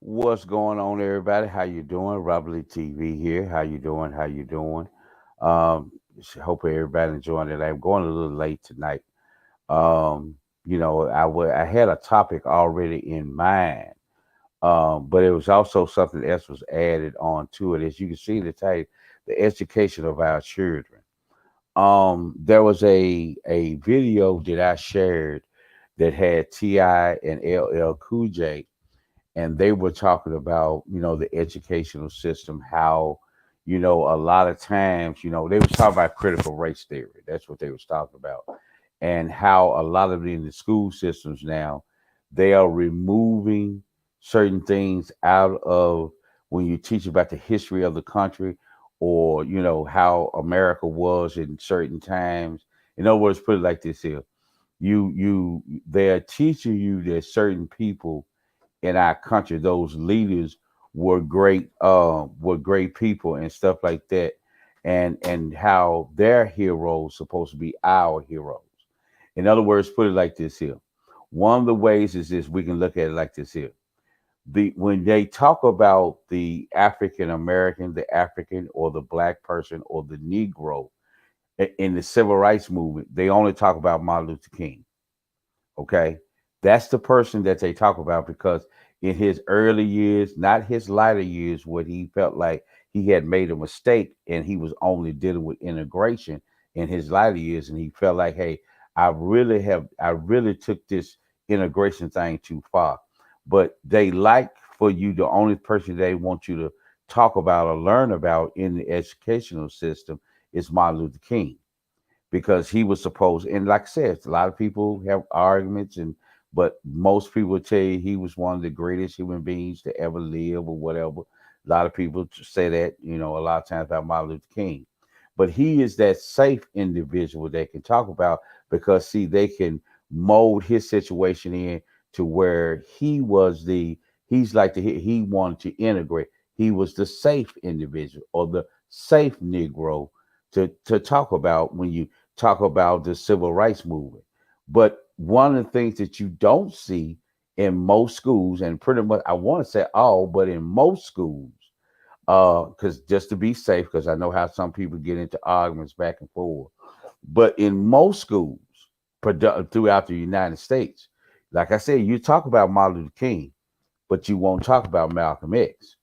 What's going on, everybody? How you doing? Robert Lee TV here. How you doing? How you doing? Hope everybody enjoying it. I'm going a little late tonight. Um, I had a topic already in mind, but it was also something else was added on to it. As you can see, the title, the education of our children. There was a video that I shared that had Ti and LL Cool J, and they were talking about the educational system, how a lot of times they was talking about critical race theory. That's what they was talking about, and how a lot of it in the school systems now, they are removing certain things out of when you teach about the history of the country, or how America was in certain times. In other words, put it like this here: you they're teaching you that certain people in our country, those leaders were great people and stuff like that, and how their heroes supposed to be our heroes. In other words, put it like this here. One of the ways is this: we can look at it like this here. When they talk about the African American, the African or the black person or the Negro in the civil rights movement, they only talk about Martin Luther King. Okay. That's the person that they talk about, because in his early years, not his latter years, what he felt like he had made a mistake and he was only dealing with integration in his latter years. And he felt like, hey, I really took this integration thing too far. But they like for you, the only person they want you to talk about or learn about in the educational system is Martin Luther King, because he was supposed, and like I said, a lot of people have arguments, and but most people tell you he was one of the greatest human beings to ever live or whatever. A lot of people say that, a lot of times about Martin Luther King. But he is that safe individual they can talk about, because see, they can mold his situation in to where he's like he wanted to integrate. He was the safe individual, or the safe Negro, to talk about when you talk about the civil rights movement. But one of the things that you don't see in most schools, and pretty much I want to say all, but in most schools, because just to be safe, because I know how some people get into arguments back and forth. But in most schools throughout the United States, like I said, you talk about Martin Luther King, but you won't talk about Malcolm X,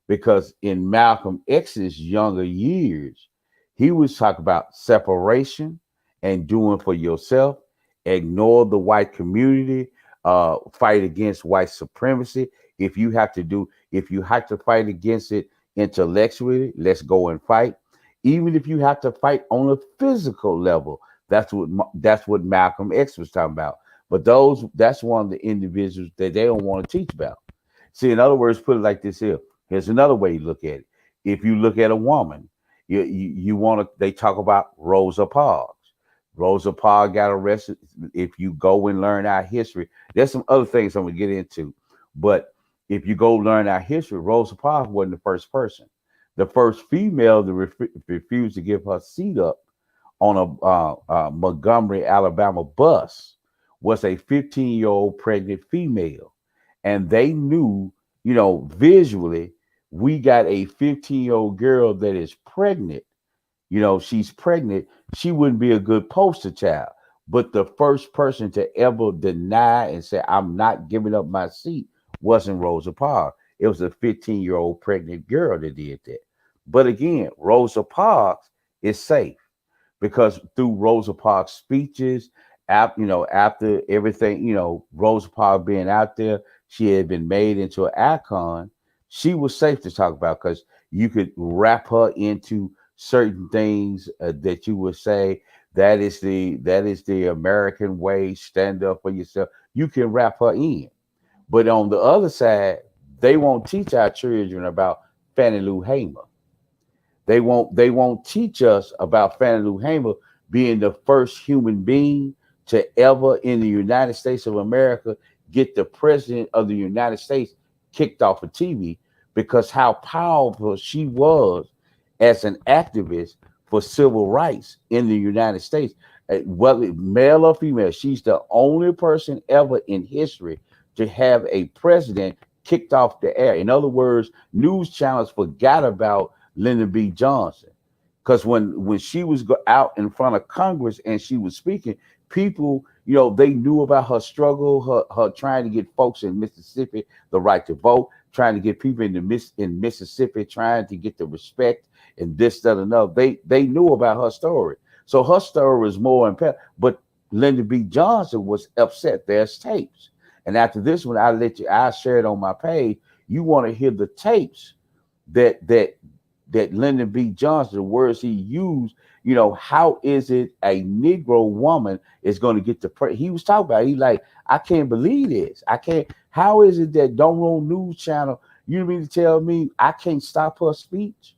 because in Malcolm X's younger years, he was talking about separation and doing for yourself, ignore the white community, fight against white supremacy. If you have to fight against it intellectually, let's go and fight. Even if you have to fight on a physical level, that's what Malcolm X was talking about. But that's one of the individuals that they don't want to teach about. See, in other words, put it like this here. Here's another way you look at it. If you look at a woman, you want to. They talk about Rosa Parks. Rosa Parks got arrested. If you go and learn our history, there's some other things I'm gonna get into. But if you go learn our history, Rosa Parks wasn't the first person. The first female to refuse to give her seat up on a Montgomery, Alabama bus was a 15-year-old pregnant female. And they knew, visually, we got a 15-year-old girl that is pregnant. She's pregnant. She wouldn't be a good poster child. But the first person to ever deny and say, I'm not giving up my seat, wasn't Rosa Parks. It was a 15-year-old pregnant girl that did that. But again, Rosa Parks is safe, because through Rosa Parks' speeches, after everything, Rosa Parks being out there, she had been made into an icon. She was safe to talk about, because you could wrap her into certain things that you would say that is the American way. Stand up for yourself. You can wrap her in. But on the other side, they won't teach our children about Fannie Lou Hamer. They won't teach us about Fannie Lou Hamer being the first human being to ever in the United States of America get the president of the United States kicked off of TV, because how powerful she was as an activist for civil rights in the United States. Whether male or female, she's the only person ever in history to have a president kicked off the air. In other words, news channels forgot about Lyndon B. Johnson. Because when she was out in front of Congress and she was speaking, people, they knew about her struggle, her trying to get folks in Mississippi the right to vote, trying to get people in Mississippi, trying to get the respect and this, that, and another. They knew about her story. So her story was more impactful. But Lyndon B. Johnson was upset. There's tapes. And after this one, I share it on my page. You want to hear the tapes that Lyndon B. Johnson, the words he used, how is it a Negro woman is going to get the he was talking about, he like, I can't believe this. How is it that don't roll news channel, you mean to tell me I can't stop her speech?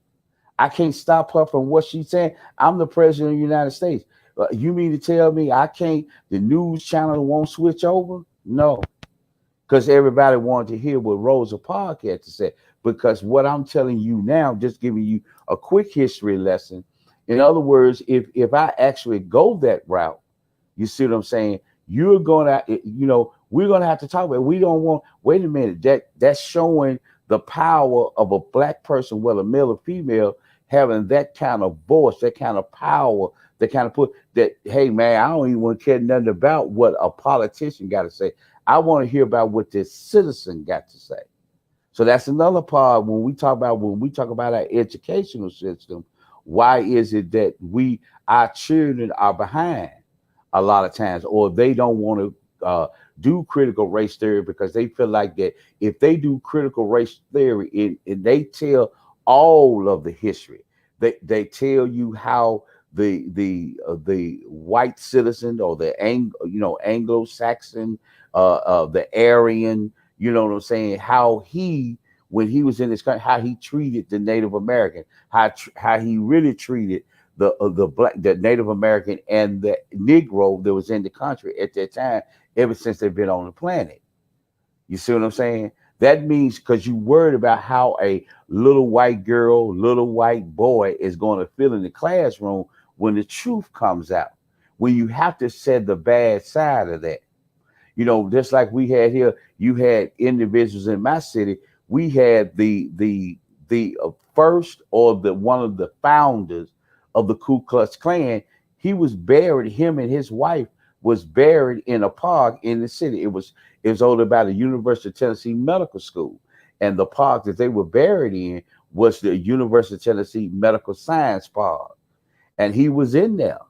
I can't stop her from what she's saying. I'm the president of the United States. You mean to tell me the news channel won't switch over? No, because everybody wanted to hear what Rosa Parks had to say. Because what I'm telling you now, just giving you a quick history lesson. In other words, if I actually go that route, you see what I'm saying? You're gonna, we're gonna have to talk about it. We don't want. Wait a minute. That's showing the power of a black person, whether male or female, having that kind of voice, that kind of power, that kind of put that. Hey man, I don't even want to care nothing about what a politician got to say. I want to hear about what this citizen got to say. So that's another part when we talk about our educational system. Why is it that our children are behind a lot of times, or they don't want to do critical race theory because they feel like that if they do critical race theory and they tell all of the history, they tell you how the white citizen or the Anglo-Saxon, the Aryan. You know what I'm saying? How when he was in this country, how he treated the Native American, how he really treated the Native American and the Negro that was in the country at that time, ever since they've been on the planet. You see what I'm saying? That means because you worried about how a little white girl, little white boy is going to feel in the classroom when the truth comes out. When you have to say the bad side of that. Just like we had here, you had individuals in my city. We had the first or one of the founders of the Ku Klux Klan. He was buried. Him and his wife was buried in a park in the city. It was over by the University of Tennessee Medical School, and the park that they were buried in was the University of Tennessee Medical Science Park, and he was in there.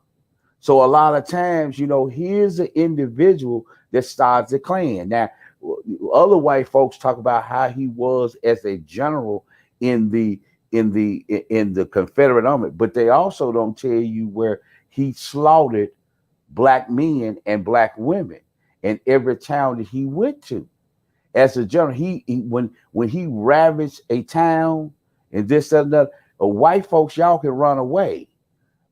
So a lot of times, here's an individual that starts a Klan. Now, other white folks talk about how he was as a general in the Confederate Army, but they also don't tell you where he slaughtered black men and black women in every town that he went to. As a general, when he ravaged a town and this, that, and that, white folks, y'all can run away.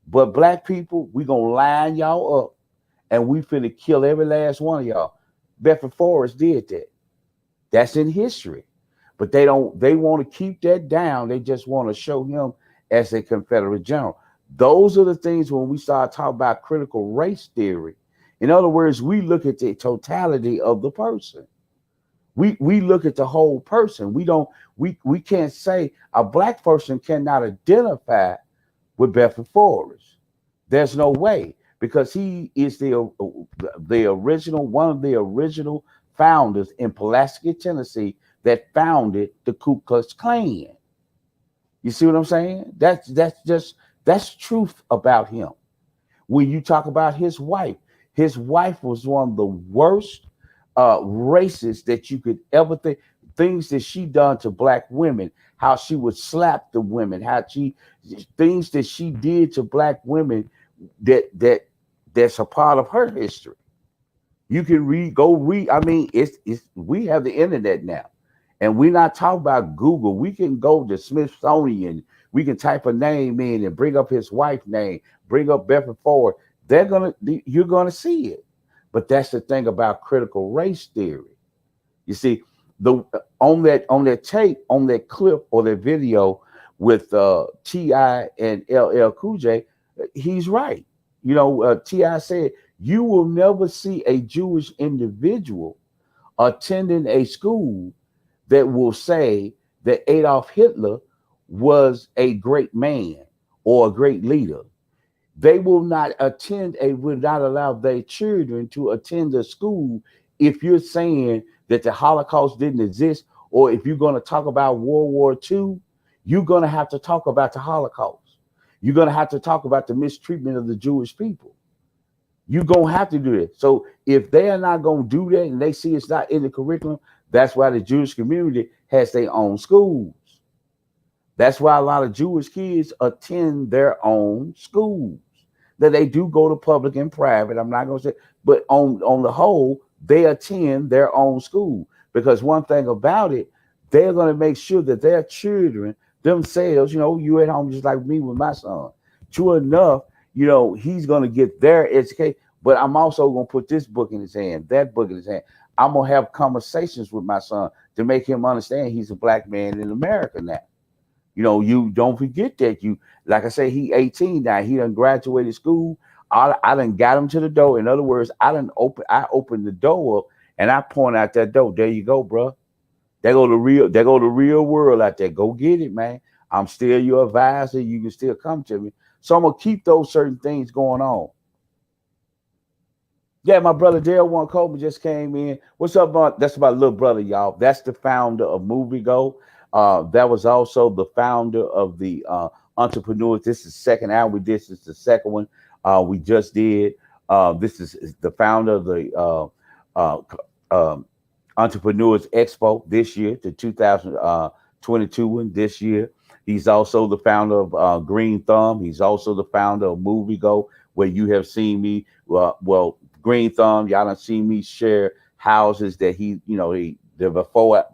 But black people, we gonna line y'all up and we finna kill every last one of y'all. Bedford Forrest did that. That's in history. But they want to keep that down. They just want to show him as a Confederate general. Those are the things when we start talking about critical race theory. In other words, we look at the totality of the person. We look at the whole person. We can't say a black person cannot identify with Bedford Forrest. There's no way, because he is the original, one of the original founders in Pulaski, Tennessee, that founded the Ku Klux Klan. You see what I'm saying? That's truth about him. When you talk about his wife was one of the worst racists that you could ever think. Things that she done to black women, how she would slap the women, things that she did to black women that's a part of her history. You can go read. I mean, we have the internet now, and we're not talking about Google. We can go to Smithsonian. We can type a name in and bring up his wife's name, bring up Bedford Forrest. You're gonna see it. But that's the thing about critical race theory. You see, on that tape, on that clip or that video with T.I. and LL Cool J, he's right. T.I. said, you will never see a Jewish individual attending a school that will say that Adolf Hitler was a great man or a great leader. They will not attend a will not allow their children to attend a school if you're saying that the Holocaust didn't exist, or if you're going to talk about World War II, you're going to have to talk about the Holocaust. You're going to have to talk about the mistreatment of the Jewish people. You're going to have to do it. So if they are not going to do that and they see it's not in the curriculum, that's why the Jewish community has their own schools. That's why a lot of Jewish kids attend their own schools. That they do go to public and private. I'm not going to say, but on the whole, they attend their own school. Because one thing about it, they're going to make sure that their children themselves, you at home just like me with my son. True enough, he's going to get their education. But I'm also going to put this book in his hand, that book in his hand. I'm going to have conversations with my son to make him understand he's a black man in America now. You don't forget that like I say, he 18 now. He done graduated school. I done got him to the door. In other words, I opened the door up and I point out that door. There you go, bro. There go the real world out there. Go get it, man. I'm still your advisor. You can still come to me. So I'm gonna keep those certain things going on. Yeah, my brother Dale One Coleman just came in. What's up, man? That's my little brother, y'all. That's the founder of Movie Go. That was also the founder of the Entrepreneurs. This is the second hour. This is the second one we just did. This is the founder of the Entrepreneurs Expo this year, the 2022 one this year. He's also the founder of Green Thumb. He's also the founder of Movie Go, where you have seen me. Well, Green Thumb, y'all done seen me share houses that the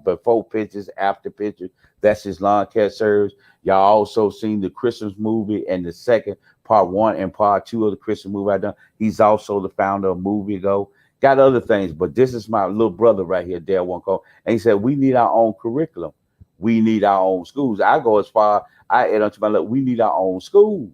before pictures, after pictures. That's his lawn care service. Y'all also seen the Christmas movie and the second part 1 and part 2 of the Christmas movie I done. He's also the founder of Movie Go. Got other things, but this is my little brother right here, Dale One Call. And he said, we need our own curriculum. We need our own schools. I go as far, I add onto my look, we need our own schools.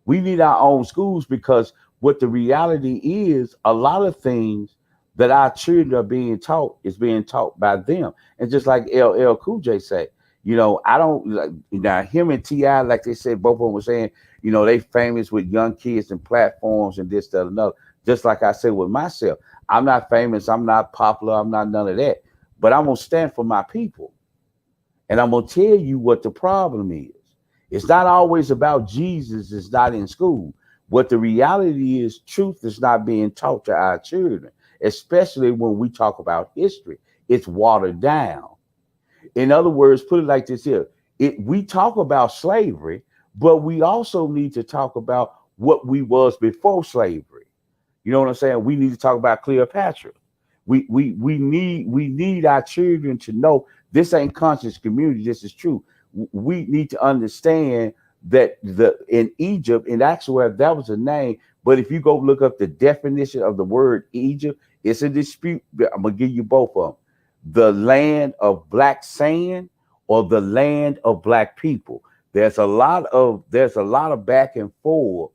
We need our own schools because what the reality is, a lot of things that our children are being taught is being taught by them. And just like LL Cool J say, I don't like now him and T.I., like they said, both of them were saying, they famous with young kids and platforms and this, that, and another. Just like I said with myself, I'm not famous, I'm not popular, I'm not none of that. But I'm gonna stand for my people. And I'm gonna tell you what the problem is. It's not always about Jesus, it's not in school. What the reality is, truth is not being taught to our children, especially when we talk about history. It's watered down. In other words, put it like this here. We talk about slavery, but we also need to talk about what we was before slavery. You know what I'm saying? We need to talk about Cleopatra. We need our children to know this ain't conscious community. This is true. We need to understand that in Egypt, in actual, that was a name. But if you go look up the definition of the word Egypt, it's a dispute. I'm gonna give you both of them: the land of black sand or the land of black people. There's a lot of back and forth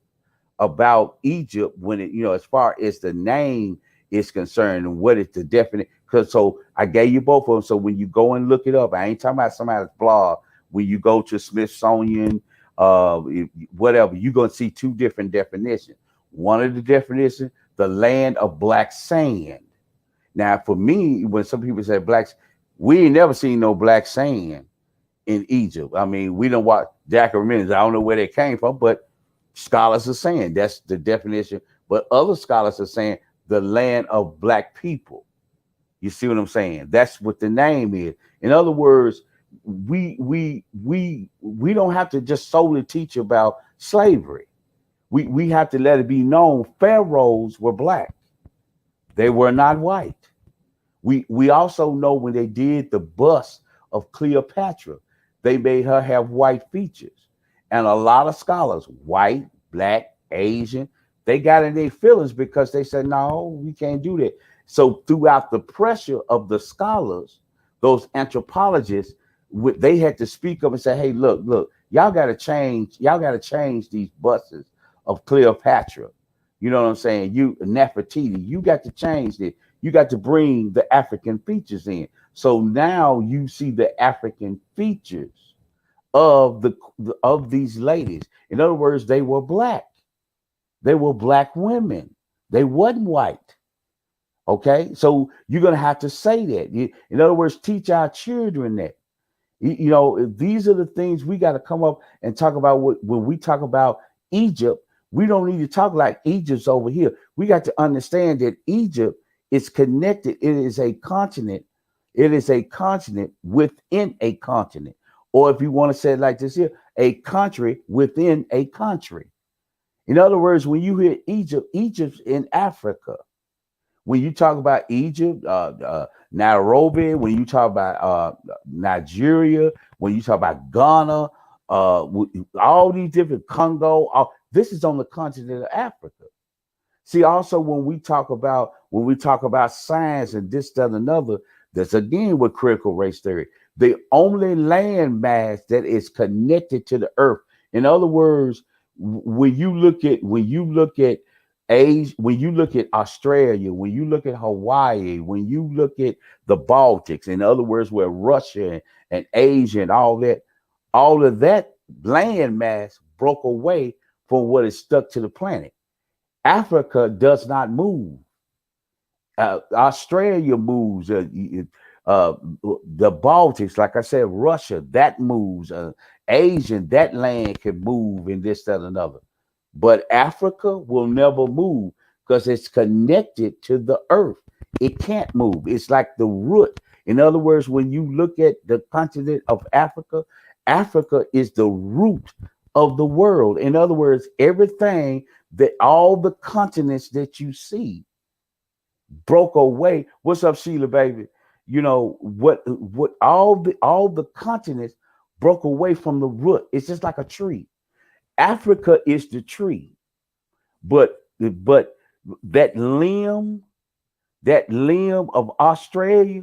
about Egypt when it, as far as the name is concerned and what is the definite. Because so I gave you both of them. So when you go and look it up, I ain't talking about somebody's blog. When you go to Smithsonian, whatever, you're gonna see two different definitions. One of the definitions, the land of black sand. Now, for me, when some people say blacks, we ain't never seen no black sand in Egypt. I mean, we don't watch Jack and Remittance. I don't know where they came from, but scholars are saying that's the definition. But other scholars are saying the land of black people. You see what I'm saying? That's what the name is. In other words, we don't have to just solely teach about slavery. We have to let it be known pharaohs were black. They were not white. We also know when they did the bust of Cleopatra, they made her have white features. And a lot of scholars, white, black, Asian, they got in their feelings because they said, no, we can't do that. So throughout the pressure of the scholars, those anthropologists, they had to speak up and say, hey, look, y'all got to change these busts of Cleopatra. You know what I'm saying? You Nefertiti, you got to change it. You got to bring the African features in. So now you see the African features of of these ladies. In other words, they were black. They were black women. They wasn't white. Okay, so you're gonna have to say that. In other words, teach our children that. You know, these are the things we got to come up and talk about. When we talk about Egypt, we don't need to talk like Egypt's over here. We got to understand that Egypt is connected. It is a continent. It is a continent within a continent. Or if you want to say it like this here, a country within a country. In other words, when you hear Egypt, Egypt's in Africa. When you talk about Egypt, Nairobi, when you talk about Nigeria, when you talk about Ghana, all these different Congo, this is on the continent of Africa. See, also when we talk about science and this, that, and another, that's again with critical race theory. The only land mass that is connected to the earth. In other words, when you look at Asia, when you look at Australia, when you look at Hawaii, when you look at the Baltics, in other words, where Russia and Asia and all of that land mass broke away from what is stuck to the planet. Africa does not move. Australia moves. The Baltics, like I said, Russia, that moves. Asian, that land can move in this, that, and another. But Africa will never move because it's connected to the earth. It can't move. It's like the root. In other words, when you look at the continent of Africa, Africa is the root of the world. In other words, everything that all the continents that you see broke away. What's up, Sheila, baby? You know what all the continents broke away from the root. It's just like a tree. Africa is the tree, but that limb, that limb of Australia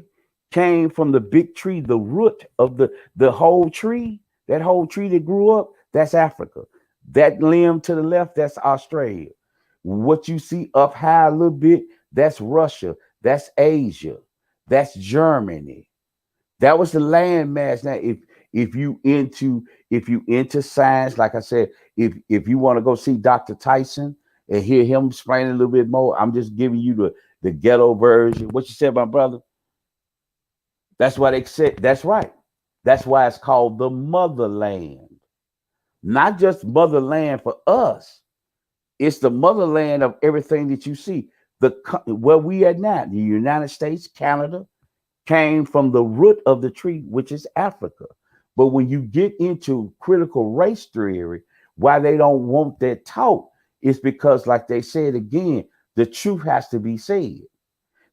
came from the big tree, the root of the whole tree, that whole tree that grew up, that's Africa. That limb to the left, that's Australia. What you see up high a little bit, that's Russia, that's Asia, that's Germany. That was the land mass. Now, if you into science, like I said, if you want to go see Dr. Tyson and hear him explain a little bit more, I'm just giving you the ghetto version. What you said, my brother? That's why they said. That's right. That's why it's called the motherland, not just motherland for us. It's the motherland of everything that you see. Where we at now, the United States, Canada, came from the root of the tree, which is Africa. But when you get into critical race theory, why they don't want that taught is because, like they said again, the truth has to be said.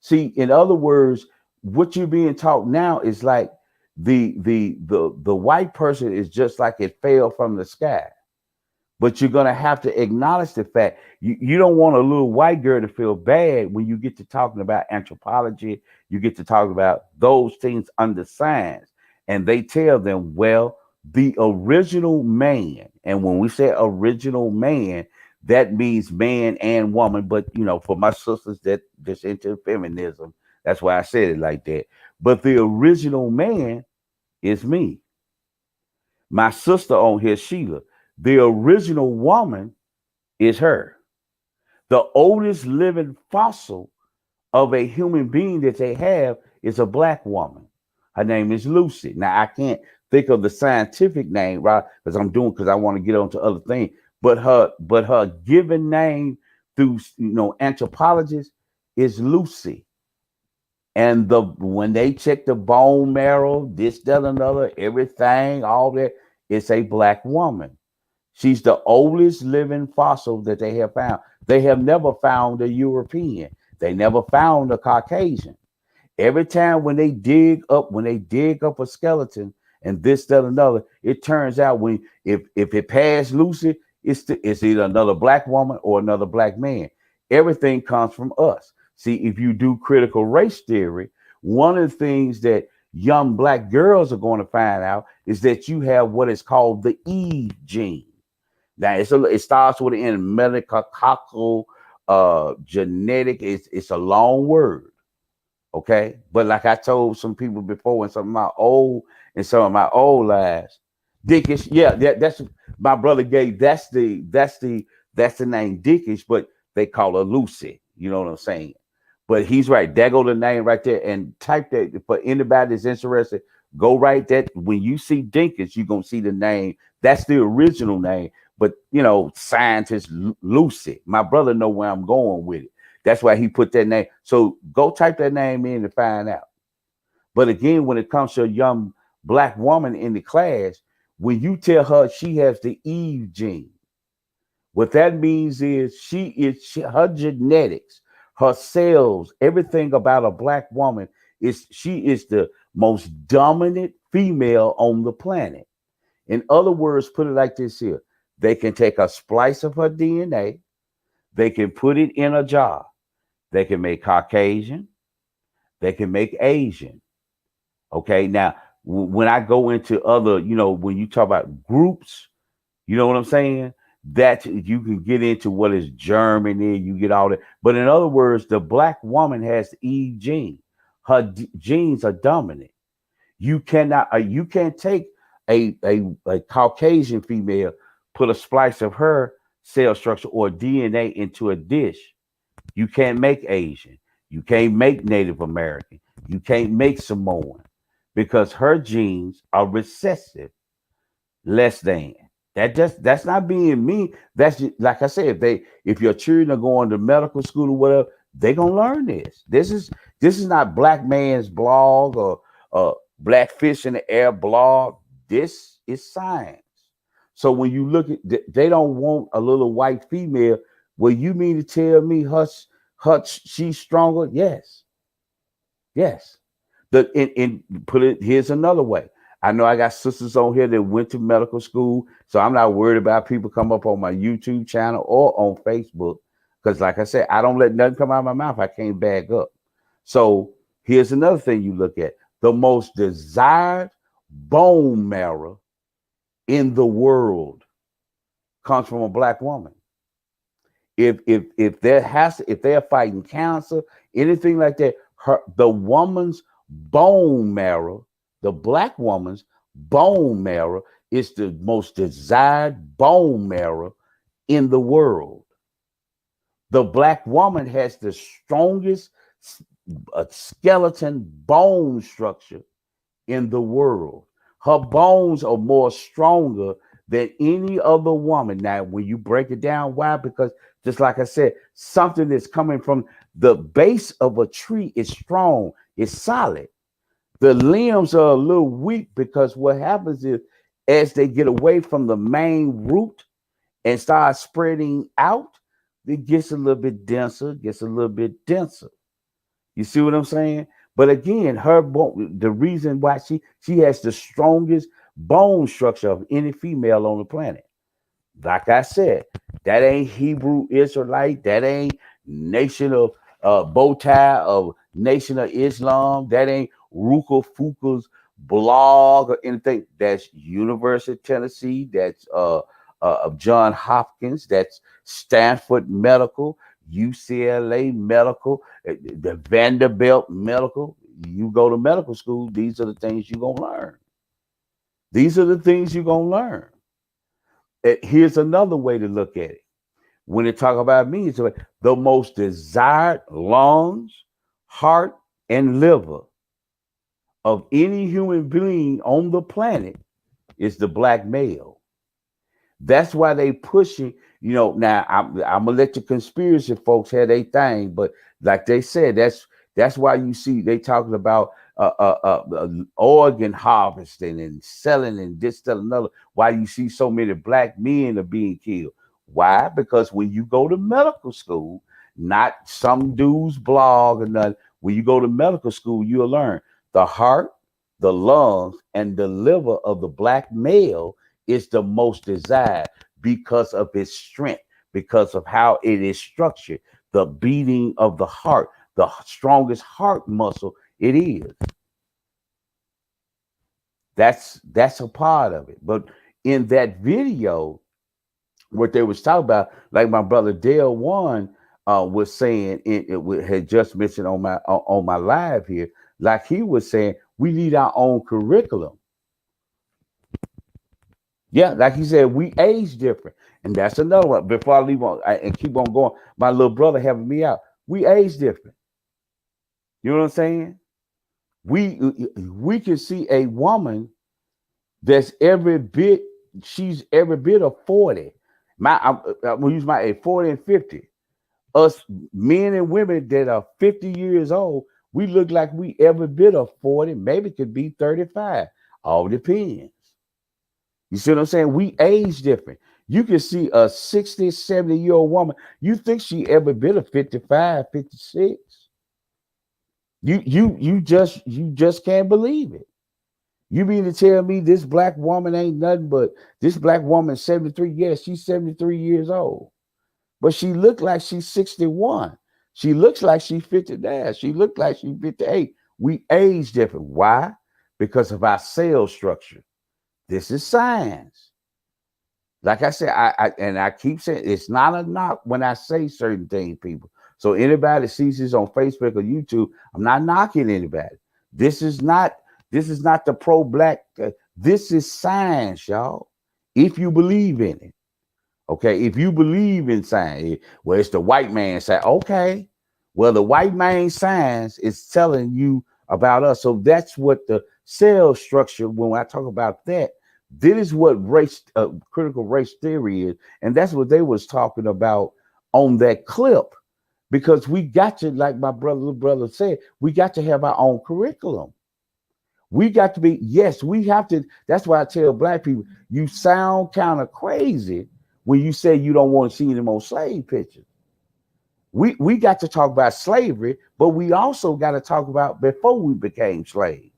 See, in other words, what you're being taught now is like the white person is just like it fell from the sky. But you're gonna have to acknowledge the fact you don't want a little white girl to feel bad when you get to talking about anthropology, you get to talk about those things under science, and they tell them, well, the original man, and when we say original man, that means man and woman. But for my sisters that just into feminism, that's why I said it like that. But the original man is me. My sister on here, Sheila. The original woman is her. The oldest living fossil of a human being that they have is a black woman. Her name is Lucy. Now I can't think of the scientific name, right? Because I want to get on to other things. But her given name through anthropologists is Lucy. And when they check the bone marrow, this, that, another, everything, all that, it's a black woman. She's the oldest living fossil that they have found. They have never found a European. They never found a Caucasian. Every time when they dig up a skeleton and this, that, another, it turns out if it passed Lucy, it's either another black woman or another black man. Everything comes from us. See, if you do critical race theory, one of the things that young black girls are going to find out is that you have what is called the Eve gene. Now it starts with an meningococcal genetic. It's a long word. Okay, but like I told some people before, in some of my old lives, Dickish, yeah, that's my brother gave. That's the name Dickish, but they call her Lucy. You know what I'm saying? But he's right. There go the name right there, and type that for anybody that's interested. Go right that when you see Dinkish, you're gonna see the name. That's the original name. But scientist Lucy. My brother know where I'm going with it. That's why he put that name. So go type that name in to find out. But again, when it comes to a young black woman in the class, when you tell her she has the Eve gene, what that means is her genetics, her cells, everything about a black woman she is the most dominant female on the planet. In other words, put it like this here. They can take a splice of her DNA, they can put it in a jar. They can make Caucasian, they can make Asian. Okay. Now, when I go into other, when you talk about groups, you know what I'm saying? That you can get into what is Germany, you get all that. But in other words, the black woman has the Eve gene. Her genes are dominant. You can't take a Caucasian female, put a splice of her cell structure or DNA into a dish. You can't make Asian. You can't make Native American. You can't make Samoan because her genes are recessive, less than. That's not being mean. That's just, like I said, if your children are going to medical school or whatever, they're gonna learn this. This is not Black Man's Blog or Black Fish in the Air blog. This is science. So when you look at, they don't want a little white female. Well, you mean to tell me she's stronger? Yes, yes. And put it here's another way. I know I got sisters on here that went to medical school, so I'm not worried about people come up on my YouTube channel or on Facebook. Because like I said, I don't let nothing come out of my mouth I can't back up. So here's another thing you look at. The most desired bone marrow in the world comes from a black woman. If they're fighting cancer, anything like that, the woman's bone marrow, the black woman's bone marrow is the most desired bone marrow in the world. The black woman has the strongest skeleton bone structure in the world. Her bones are more stronger than any other woman. Now, when you break it down, why? Because just like I said, something that's coming from the base of a tree is strong, it's solid. The limbs are a little weak because what happens is as they get away from the main root and start spreading out, it gets a little bit denser, gets a little bit denser. You see what I'm saying? But again, the reason why she has the strongest bone structure of any female on the planet. Like I said, that ain't Hebrew Israelite. That ain't Nation of bow tie of Nation of Islam. That ain't Ruka Fuka's blog or anything. That's University of Tennessee. That's of John Hopkins. That's Stanford Medical, UCLA Medical, the Vanderbilt Medical. You go to medical school, these are the things you're going to learn. These are the things you're going to learn. Here's another way to look at it. When they talk about me, it's like the most desired lungs, heart, and liver of any human being on the planet is the black male. That's why they pushing, now I'm gonna let the conspiracy folks have their thing, but like they said, that's why you see they talking about organ harvesting and selling and this, that, another. Why you see so many black men are being killed? Why? Because when you go to medical school, not some dude's blog or nothing. When you go to medical school, you'll learn the heart, the lungs, and the liver of the black male is the most desired because of its strength, because of how it is structured, the beating of the heart, the strongest heart muscle it is. That's a part of it. But in that video, what they was talking about, like my brother Dale One was saying had just mentioned on my live here, like he was saying, we need our own curriculum. Yeah, like he said, we age different, and that's another one. Before I leave on and keep on going, my little brother helping me out. We age different. You know what I'm saying? We can see a woman that's every bit she's every bit of 40. I'm gonna use my age, 40 and 50. Us men and women that are 50 years old, we look like we every bit of 40, maybe could be 35. All depends. You see what I'm saying? We age different. You can see a 60, 70-year-old woman. You think she ever been a 55, 56. You just can't believe it. You mean to tell me this black woman ain't nothing but this black woman 73? Yes, she's 73 years old. But she looked like she's 61. She looks like she's 59. She looked like she's 58. We age different. Why? Because of our cell structure. This is science. Like I said, I keep saying it's not a knock when I say certain things, people. So anybody that sees this on Facebook or YouTube, I'm not knocking anybody. This is not the pro-black. This is science, y'all. If you believe in it, okay. If you believe in science, well, it's the white man side. Okay, well, the white man science is telling you about us. So that's what the cell structure. When I talk about that, this is what race, critical race theory is, and that's what they was talking about on that clip. Because we got to, like my little brother said, we got to have our own curriculum. We got to be, yes, we have to. That's why I tell black people, you sound kind of crazy when you say you don't want to see any more slave pictures. We got to talk about slavery, but we also got to talk about before we became slaves.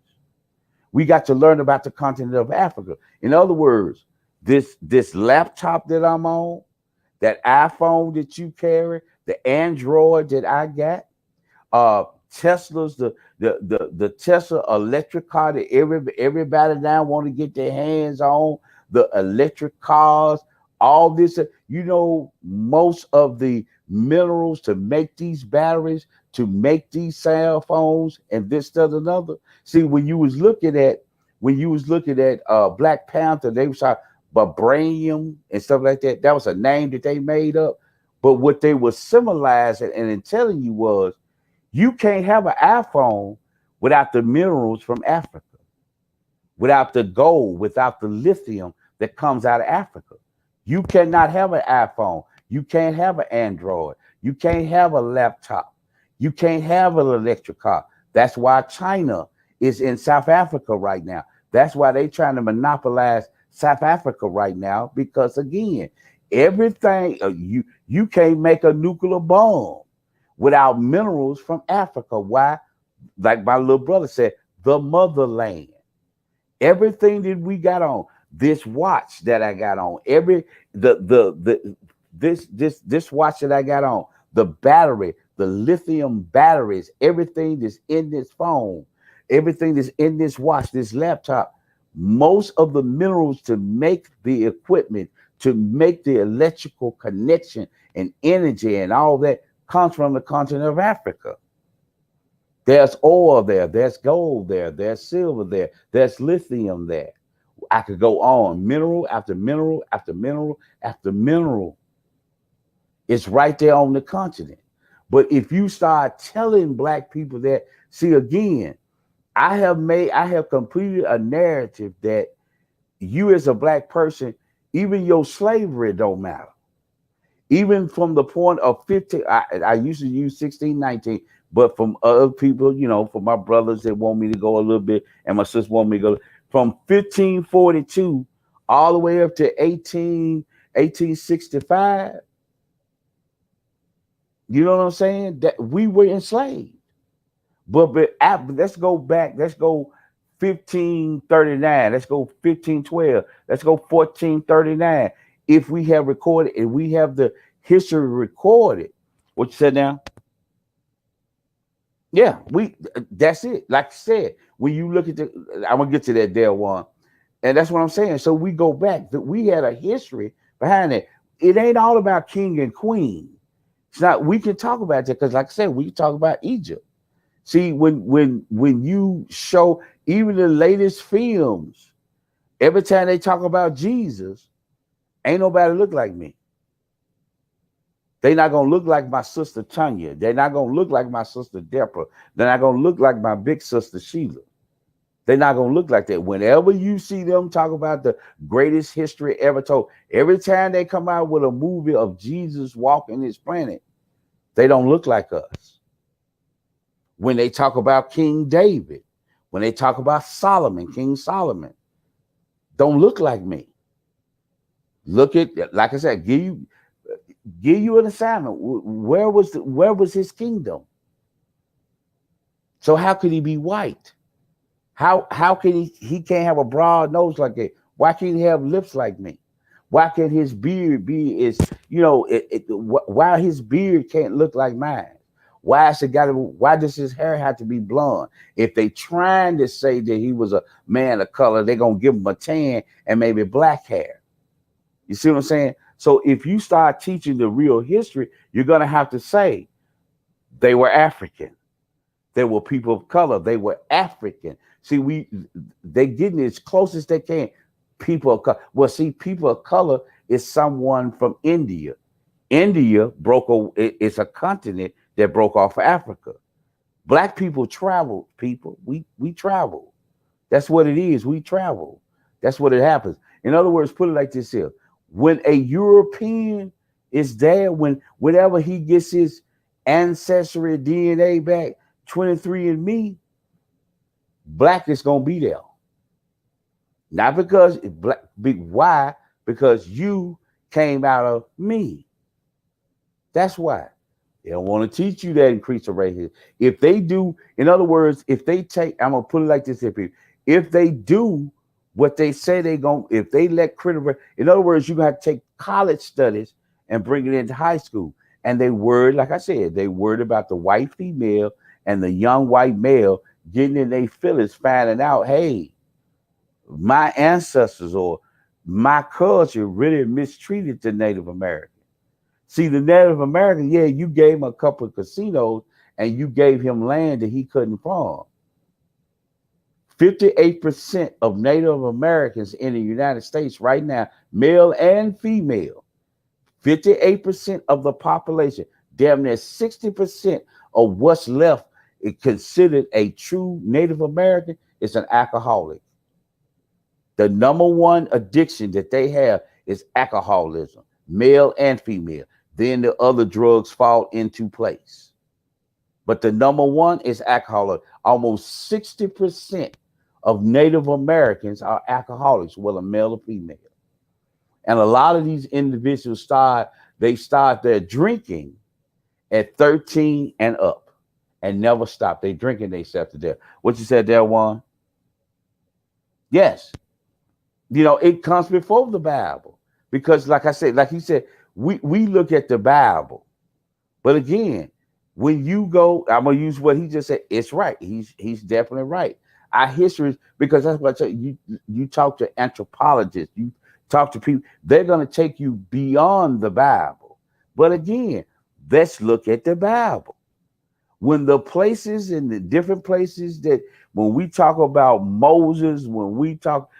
We got to learn about the continent of Africa. In other words, this laptop that I'm on, that iPhone that you carry, the Android that I got, Tesla's the Tesla electric car that everybody now want to get their hands on, the electric cars, all this. Most of the minerals to make these batteries, to make these cell phones, and this, that, another. See, when you was looking at Black Panther, they was talking vibranium and stuff like that. That was a name that they made up. But what they were symbolizing and telling you was, you can't have an iPhone without the minerals from Africa, without the gold, without the lithium that comes out of Africa. You cannot have an iPhone. You can't have an Android. You can't have a laptop. You can't have an electric car. That's why China is in South Africa right now. That's why they're trying to monopolize South Africa right now, because again, everything you can't make a nuclear bomb without minerals from Africa. Why? Like my little brother said, the motherland. Everything that we got on, this watch that I got on, this watch that I got on, the battery, the lithium batteries, everything that's in this phone, everything that's in this watch, this laptop, most of the minerals to make the equipment, to make the electrical connection and energy and all that comes from the continent of Africa. There's oil there, there's gold there, there's silver there, there's lithium there. I could go on, mineral after mineral after mineral after mineral. It's right there on the continent. But if you start telling black people that, see, again, I have completed a narrative that you as a black person, even your slavery don't matter. Even from the point of 15, I used to use 16, 19, but from other people, from my brothers that want me to go a little bit, and my sister want me to go from 1542 all the way up to 1865. You know what I'm saying? That we were enslaved. But let's go back. Let's go 1539. Let's go 1512. Let's go 1439. If we have recorded, and we have the history recorded, what you said now? Yeah, that's it. Like I said, when you look at I'm gonna get to that there one, and that's what I'm saying. So we go back. We had a history behind it. It ain't all about king and queen. It's not. We can talk about that because, like I said, we can talk about Egypt. See, when you show even the latest films, every time they talk about Jesus, ain't nobody look like me. They not gonna look like my sister Tanya. They're not gonna look like my sister Deborah. They're not gonna look like my big sister Sheila. They're not gonna look like that. Whenever you see them talk about the greatest history ever told, every time they come out with a movie of Jesus walking this planet, they don't look like us. When they talk about King David, when they talk about Solomon, King Solomon, don't look like me. Look at, like I said, give you an assignment. Where was his kingdom? So how could he be white? How can he can't have a broad nose like that? Why can't he have lips like me? Why can't his beard be why his beard can't look like mine? Why does his hair have to be blonde? If they trying to say that he was a man of color, they're gonna give him a tan and maybe black hair. You see what I'm saying? So if you start teaching the real history, you're gonna have to say they were African. They were people of color. They were African. See, they getting as close as they can. People of color. Well, see, people of color is someone from India. India it's a continent that broke off of Africa. Black people traveled, people. We travel. That's what it is. We travel. That's what it happens. In other words, put it like this here. When a European is there, whenever he gets his ancestry DNA back, 23 and me, black is gonna be there. Not because it's black, big why? Because you came out of me. That's why. They don't want to teach you that increase the rate here. If they do, in other words, if they take, I'm gonna put it like this here, people. If they do what they say they gonna, if they let critical, in other words, you're gonna have to take college studies and bring it into high school. And they worried, like I said, they worried about the white female and the young white male getting in their feelings, finding out, hey, my ancestors or my culture really mistreated the Native American. See, the Native American, yeah, you gave him a couple of casinos and you gave him land that he couldn't farm. 58% of Native Americans in the United States right now, male and female, 58% of the population, damn near 60% of what's left is considered a true Native American is an alcoholic. The number one addiction that they have is alcoholism, male and female. Then the other drugs fall into place. But the number one is alcohol. Almost 60% of Native Americans are alcoholics, whether male or female. And a lot of these individuals start their drinking at 13 and up and never stop. They drinking themselves to death. What you said there, Juan? Yes. It comes before the Bible. Because like I said, like he said, we look at the Bible. But again, when you go, I'm gonna use what he just said. It's right. He's definitely right. Our history, because that's what I tell you. You talk to anthropologists, you talk to people, they're gonna take you beyond the Bible. But again, let's look at the Bible. When the places and the different places that when we talk about Moses, when we talk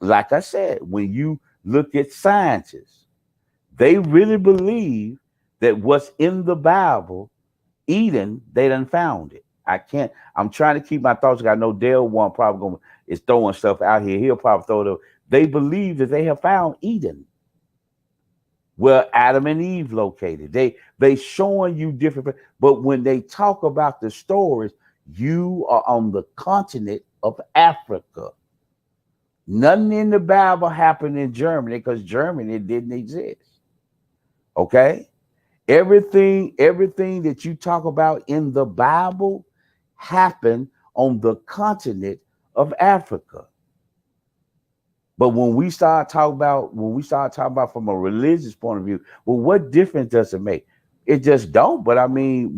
like I said, when you look at scientists, they really believe that what's in the Bible, Eden, they done found it. I'm trying to keep my thoughts. I know Dale one probably is throwing stuff out here. He'll probably throw it up. They believe that they have found Eden, where Adam and Eve located. They showing you different, but when they talk about the stories, you are on the continent of Africa. Nothing in the Bible happened in Germany because Germany didn't exist. Okay? Everything that you talk about in the Bible happened on the continent of Africa. But when we start talking about from a religious point of view, well, what difference does it make? It just don't. But I mean,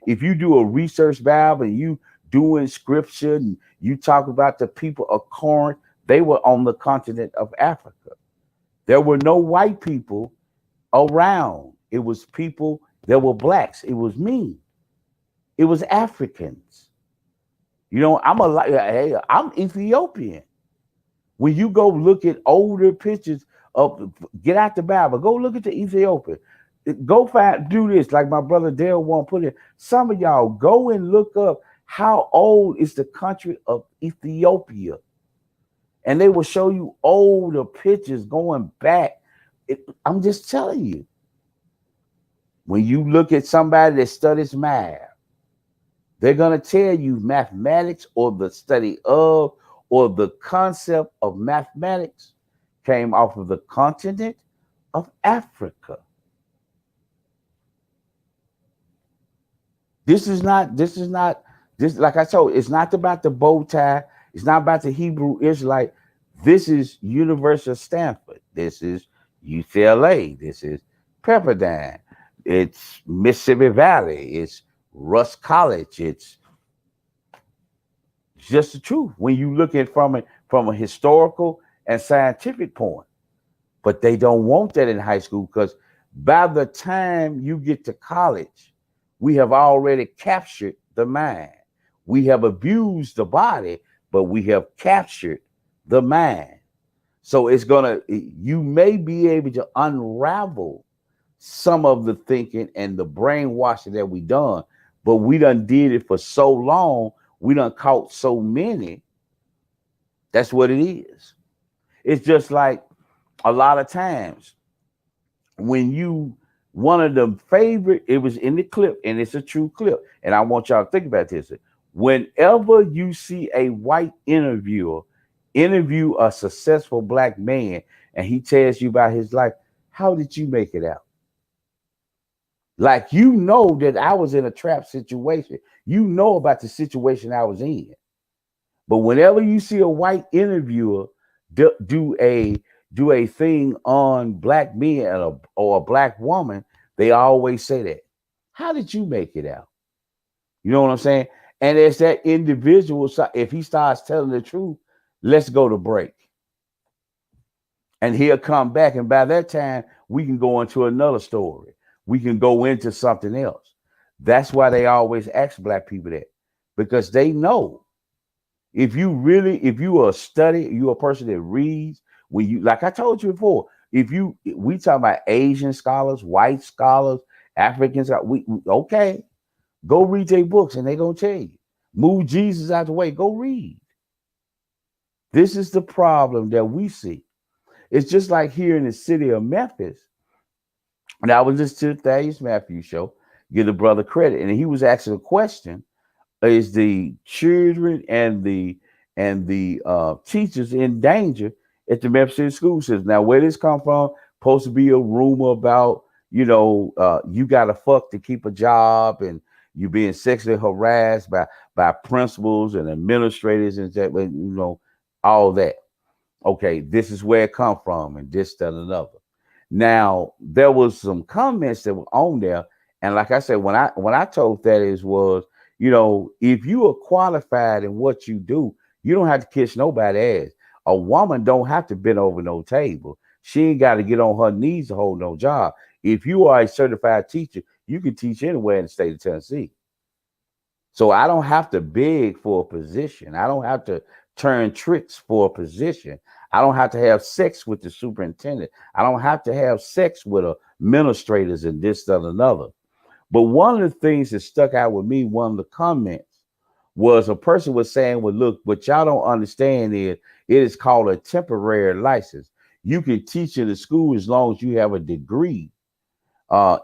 if you do a research Bible and you doing scripture and you talk about the people of Corinth, they were on the continent of Africa. There were no white people around. It was people There were blacks. It was me. It was Africans. Hey, I'm Ethiopian. When you go look at older pictures of, get out the Bible, go look at the Ethiopia. Go do this like my brother Dale won't put it. Some of y'all go and look up how old is the country of Ethiopia, and they will show you older pictures going back. I'm just telling you, when you look at somebody that studies math, they're going to tell you mathematics or the study of or the concept of mathematics came off of the continent of Africa. This is not, like I told, it's not about the bow tie. It's not about the Hebrew Israelite. This is University of Stanford. This is UCLA. This is Pepperdine. It's Mississippi Valley. It's Russ College. It's just the truth when you look at from a historical and scientific point. But they don't want that in high school, because by the time you get to college, we have already captured the mind. We have abused the body, but we have captured the mind. So you may be able to unravel some of the thinking and the brainwashing that we done, but we done did it for so long. We done caught so many. That's what it is. It's just like a lot of times when one of the favorite, it was in the clip, and it's a true clip, and I want y'all to think about this. Whenever you see a white interviewer interview a successful black man and he tells you about his life, how did you make it out? Like, that I was in a trap situation. You know about the situation I was in. But whenever you see a white interviewer do a thing on black men or a black woman, they always say that. How did you make it out? You know what I'm saying? And it's that individual, if he starts telling the truth, let's go to break. And he'll come back, and by that time, we can go into another story. We can go into something else. That's why they always ask black people that, because they know if you are you're a person that reads, like I told you before, we talk about Asian scholars, white scholars, African scholars, okay, go read their books and they're going to tell you. Move Jesus out the way, go read. This is the problem that we see. It's just like here in the city of Memphis. And I was listening to the Thaddeus Matthews show, give the brother credit, and he was asking a question: is the children and the teachers in danger at the Memphis City school system? Now, where this come from? Supposed to be a rumor about, you got to fuck to keep a job, and you being sexually harassed by principals and administrators and that, all that. Okay, this is where it come from, and this, that, and another. Now, there was some comments that were on there, and like I said, when I told Thaddeus was, if you are qualified in what you do, you don't have to kiss nobody's ass. A woman don't have to bend over no table. She ain't got to get on her knees to hold no job. If you are a certified teacher, you can teach anywhere in the state of Tennessee. So I don't have to beg for a position. I don't have to turn tricks for a position. I don't have to have sex with the superintendent. I don't have to have sex with administrators and this, that, and another. But one of the things that stuck out with me, one of the comments, was a person was saying, well, look, what y'all don't understand is it is called a temporary license. You can teach in the school as long as you have a degree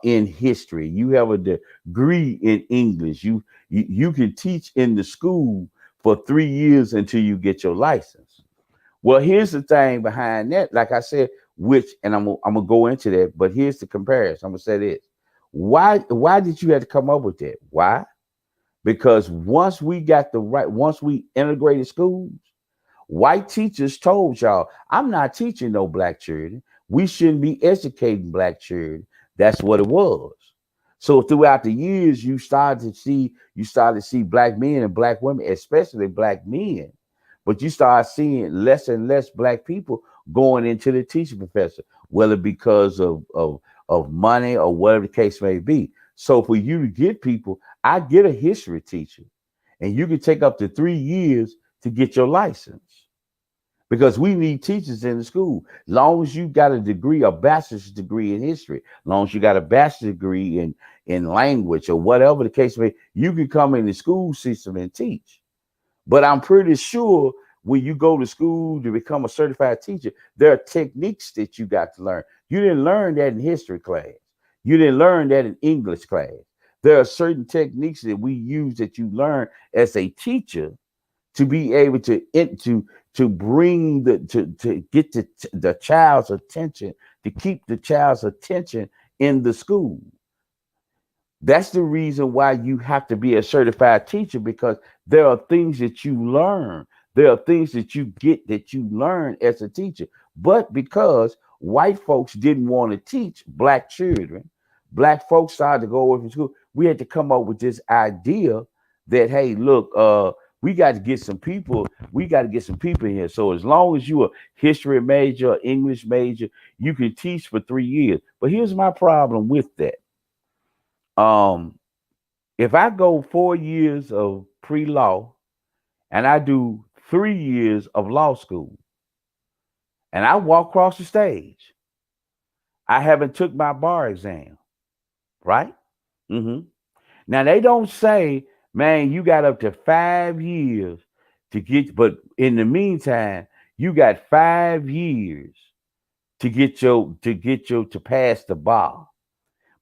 in history. You have a degree in English. You can teach in the school for 3 years until you get your license. Well, here's the thing behind that. Like I said, and I'm gonna go into that, but here's the comparison. I'm gonna say this. Why did you have to come up with that? Why? Because once we integrated schools, white teachers told y'all, I'm not teaching no black children. We shouldn't be educating black children. That's what it was. So throughout the years, you started to see black men and black women, especially black men, but you start seeing less and less black people going into the teaching profession, whether because of money or whatever the case may be. So for you to get people, I get a history teacher, and you can take up to 3 years to get your license because we need teachers in the school. Long as you got a degree, a bachelor's degree in history, long as you got a bachelor's degree in language or whatever the case may be, you can come in the school system and teach. But I'm pretty sure when you go to school to become a certified teacher, there are techniques that you got to learn. You didn't learn that in history class. You didn't learn that in English class. There are certain techniques that we use that you learn as a teacher to be able to bring to get the child's attention, to keep the child's attention in the school. That's the reason why you have to be a certified teacher, because there are things that you learn. There are things that you get that you learn as a teacher. But because white folks didn't want to teach black children, black folks started to go away from school. We had to come up with this idea that, hey, look, we got to get some people. We got to get some people in here. So as long as you're a history major, English major, you can teach for 3 years. But here's my problem with that. Um, if I go 4 years of pre-law and I do 3 years of law school and I walk across the stage, I haven't took my bar exam, right? Mm-hmm. Now they don't say, man, you got up to 5 years to get, but in the meantime, you got 5 years to pass the bar.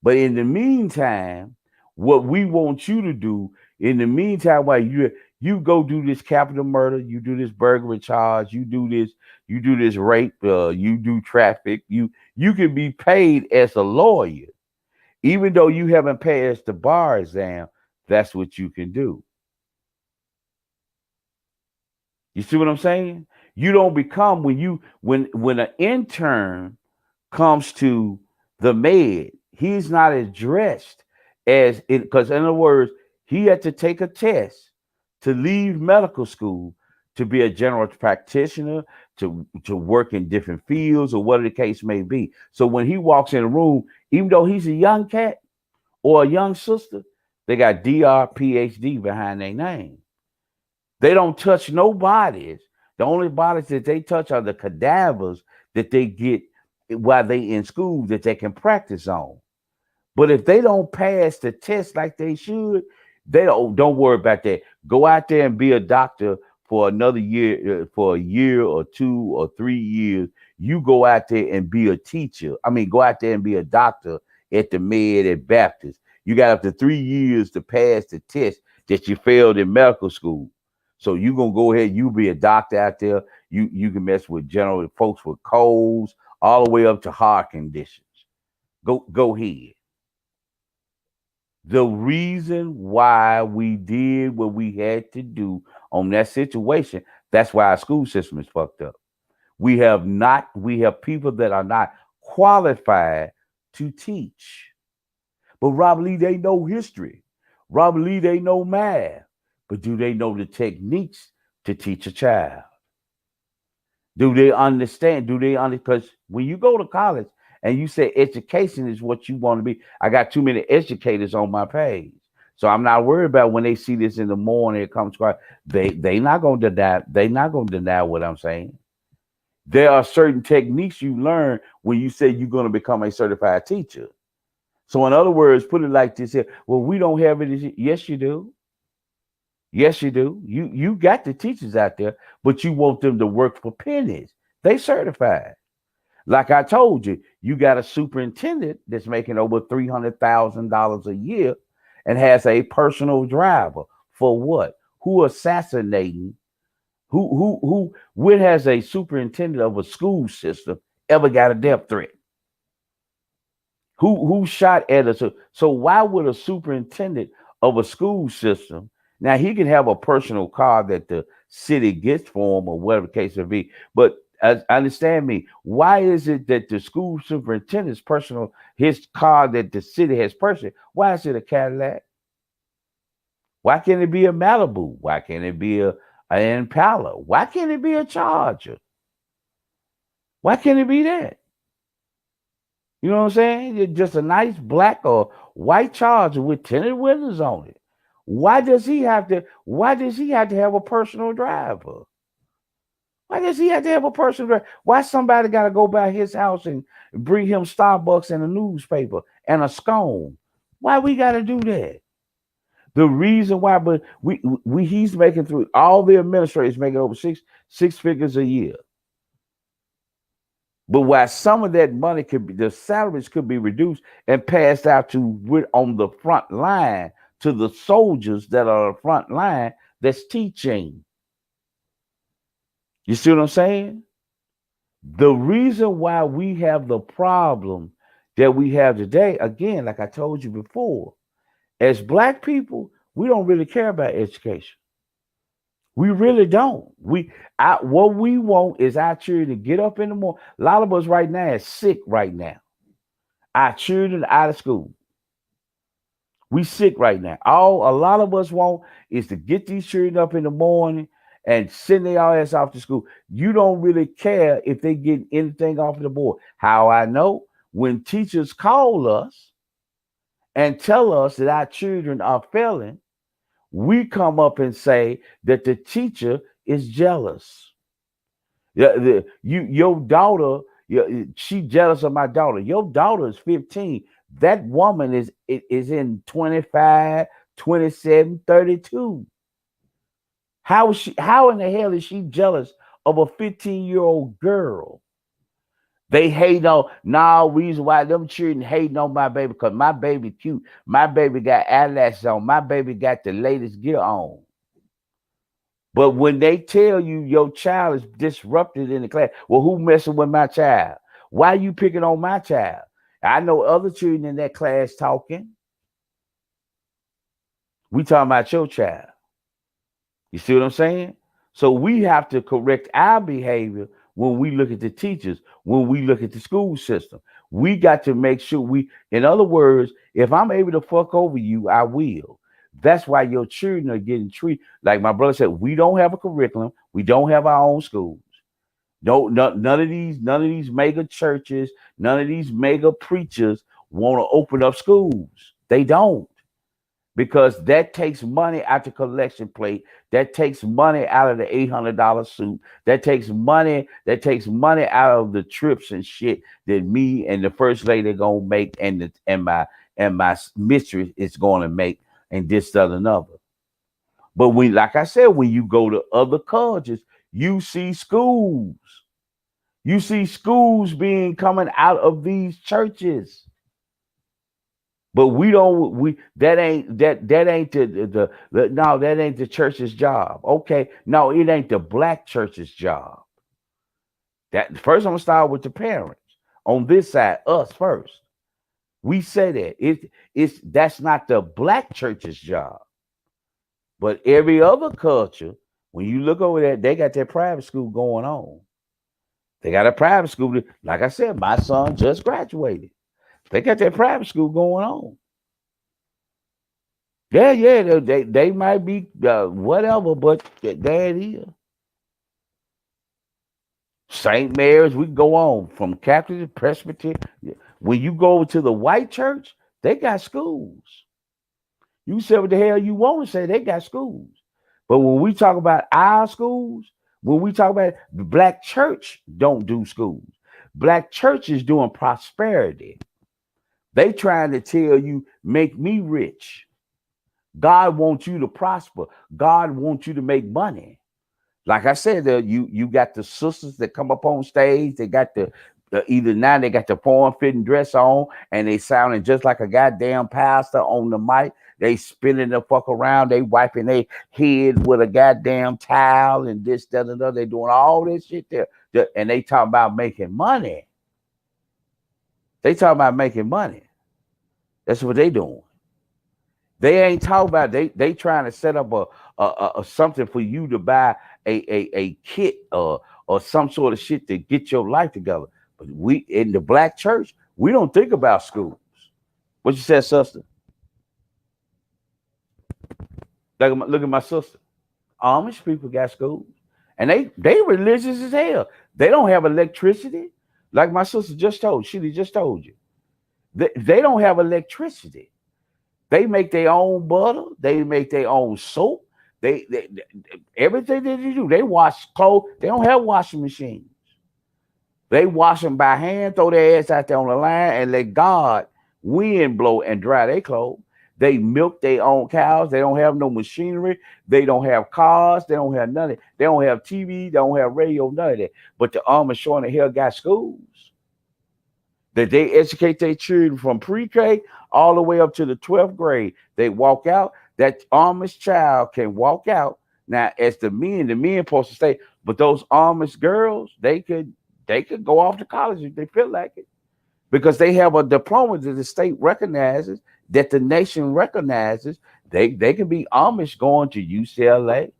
But in the meantime, what we want you to do in the meantime, while you go do this capital murder, you do this burglary charge, you do this rape, you do traffic, you can be paid as a lawyer, even though you haven't passed the bar exam. That's what you can do. You see what I'm saying? You don't become when an intern comes to the med, he's not addressed as it, because in other words, he had to take a test to leave medical school to be a general practitioner, to work in different fields or whatever the case may be. So when he walks in a room, even though he's a young cat or a young sister, they got DR PhD behind their name. They don't touch no bodies. The only bodies that they touch are the cadavers that they get while they in school that they can practice on. But if they don't pass the test like they should, they don't worry about that. Go out there and be a doctor for another year, for a year or 2 or 3 years. You go out there and be a teacher. I mean, go out there and be a doctor at the Med at Baptist. You got up to 3 years to pass the test that you failed in medical school. So you gonna go ahead, you be a doctor out there. You can mess with general folks with colds, all the way up to heart conditions. Go ahead. The reason why we did what we had to do on that situation, that's why our school system is fucked up. We have people that are not qualified to teach. But Robert Lee, they know history. Robert Lee, they know math. But do they know the techniques to teach a child? Do they understand? Because when you go to college and you say education is what you want to be, I got too many educators on my page. So I'm not worried about when they see this in the morning, it comes to they not gonna deny, what I'm saying. There are certain techniques you learn when you say you're gonna become a certified teacher. So in other words, put it like this here. Well, we don't have it. Yes, you do. Yes, you do. You got the teachers out there, but you want them to work for pennies. They certified. Like I told you, you got a superintendent that's making over $300,000 a year and has a personal driver for what? Who assassinating? When has a superintendent of a school system ever got a death threat? Who shot at us? So why would a superintendent of a school system, now he can have a personal car that the city gets for him or whatever the case may be, but understand me, why is it that the school superintendent's personal, his car that the city has purchased, why is it a Cadillac? Why can't it be a Malibu? Why can't it be an Impala? Why can't it be a Charger? Why can't it be that? You know what I'm saying? It's just a nice black or white Charger with tinted windows on it. Why does he have to? Why does he have to have a personal driver? Why does he have to have a personal driver? Why somebody got to go by his house and bring him Starbucks and a newspaper and a scone? Why we got to do that? The reason why, but we he's making through all the administrators making over six figures a year. But while some of that money could be, the salaries could be reduced and passed out to on the front line to the soldiers that are on the front line that's teaching. You see what I'm saying? The reason why we have the problem that we have today, again, like I told you before, as black people, we don't really care about education. We really don't. What we want is our children to get up in the morning. A lot of us right now is sick right now. Our children out of school. We sick right now. All a lot of us want is to get these children up in the morning and send their ass off to school. You don't really care if they get anything off the board. How I know? When teachers call us and tell us that our children are failing, we come up and say that the teacher is jealous. Your daughter, she jealous of my daughter. Your daughter is 15. That woman is in 25, 27, 32. How in the hell is she jealous of a 15-year-old girl? They hate on reason why them children hating on my baby, because my baby cute. My baby got eyelashes on. My baby got the latest gear on. But when they tell you your child is disrupted in the class, well, who messing with my child? Why you picking on my child? I know other children in that class talking. We talking about your child. You see what I'm saying? So we have to correct our behavior when we look at the teachers, when we look at the school system. We got to make sure in other words, if I'm able to fuck over you, I will. That's why your children are getting treated. Like my brother said, we don't have a curriculum. We don't have our own schools. None of these mega churches, none of these mega preachers want to open up schools. They don't. Because that takes money out the collection plate. That takes money out of the $800 suit. That takes money out of the trips and shit that me and the first lady gonna make, and my mistress is gonna make, and this, that, and another. But like I said, when you go to other colleges, you see schools. You see schools being coming out of these churches. But that ain't the church's job. Okay. No, it ain't the black church's job. That first I'm gonna start with the parents on this side, us first. We say that that's not the black church's job. But every other culture, when you look over there, they got their private school going on. They got a private school. Like I said, my son just graduated. They got their private school going on. Yeah, they might be whatever, but there it is. St. Mary's, we go on from Catholic to Presbyterian. When you go to the white church, they got schools. You say what the hell you want to say, they got schools. But when we talk about our schools, when we talk about the black church, don't do schools. Black church is doing prosperity. They trying to tell you, make me rich. God wants you to prosper. God wants you to make money. Like I said, you got the sisters that come up on stage. They got either now they got the form-fitting dress on, and they sounding just like a goddamn pastor on the mic. They spinning the fuck around. They wiping their head with a goddamn towel and this, that, and other. They doing all this shit there, and they talking about making money. They talking about making money. That's what they doing. They ain't talking about they trying to set up a something for you to buy a kit or some sort of shit to get your life together. But we in the black church, we don't think about schools. What you said, sister? Look at my sister. Amish people got schools, and they religious as hell. They don't have electricity. Like my sister just told you. They don't have electricity. They make their own butter. They make their own soap. They everything that they do. They wash clothes. They don't have washing machines. They wash them by hand, throw their ass out there on the line, and let God wind blow and dry their clothes. They milk their own cows. They don't have no machinery. They don't have cars. They don't have none of it. They don't have TV. They don't have radio, none of that. But the Amish sure in the hell got schools that they educate their children from pre-K all the way up to the 12th grade. They walk out. That Amish child can walk out. Now, as the men supposed to stay, but those Amish girls, they could go off to college if they feel like it because they have a diploma that the state recognizes, that the nation recognizes. They can be Amish going to UCLA,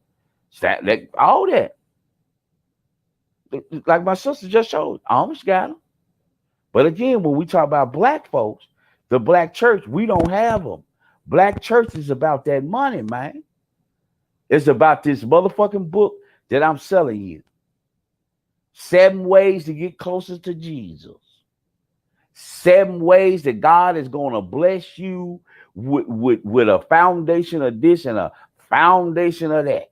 all that. Like my sister just showed, Amish got them. But again, when we talk about black folks, the black church, we don't have them. Black church is about that money, man. It's about this motherfucking book that I'm selling you. 7 ways to get closer to Jesus. 7 ways that God is going to bless you with a foundation of this and a foundation of that.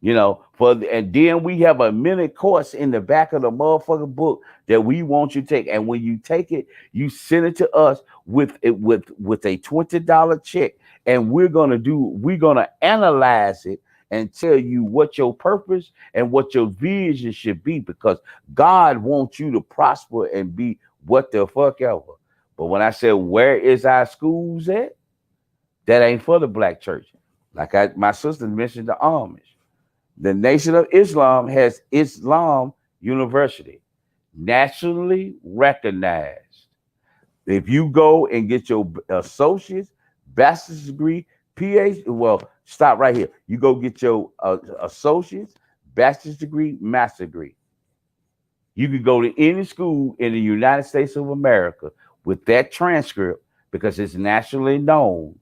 You know, and then we have a minute course in the back of the motherfucking book that we want you to take. And when you take it, you send it to us with a $20 check. And we're gonna analyze it and tell you what your purpose and what your vision should be, because God wants you to prosper and be what the fuck ever. But when I said, where is our schools at? That ain't for the black church. Like my sister mentioned the Amish. The Nation of Islam has Islam University, nationally recognized. If you go and get your associate's, bachelor's degree, PhD, well, stop right here. You go get your associate's, bachelor's degree, master's degree. You can go to any school in the United States of America with that transcript because it's nationally known.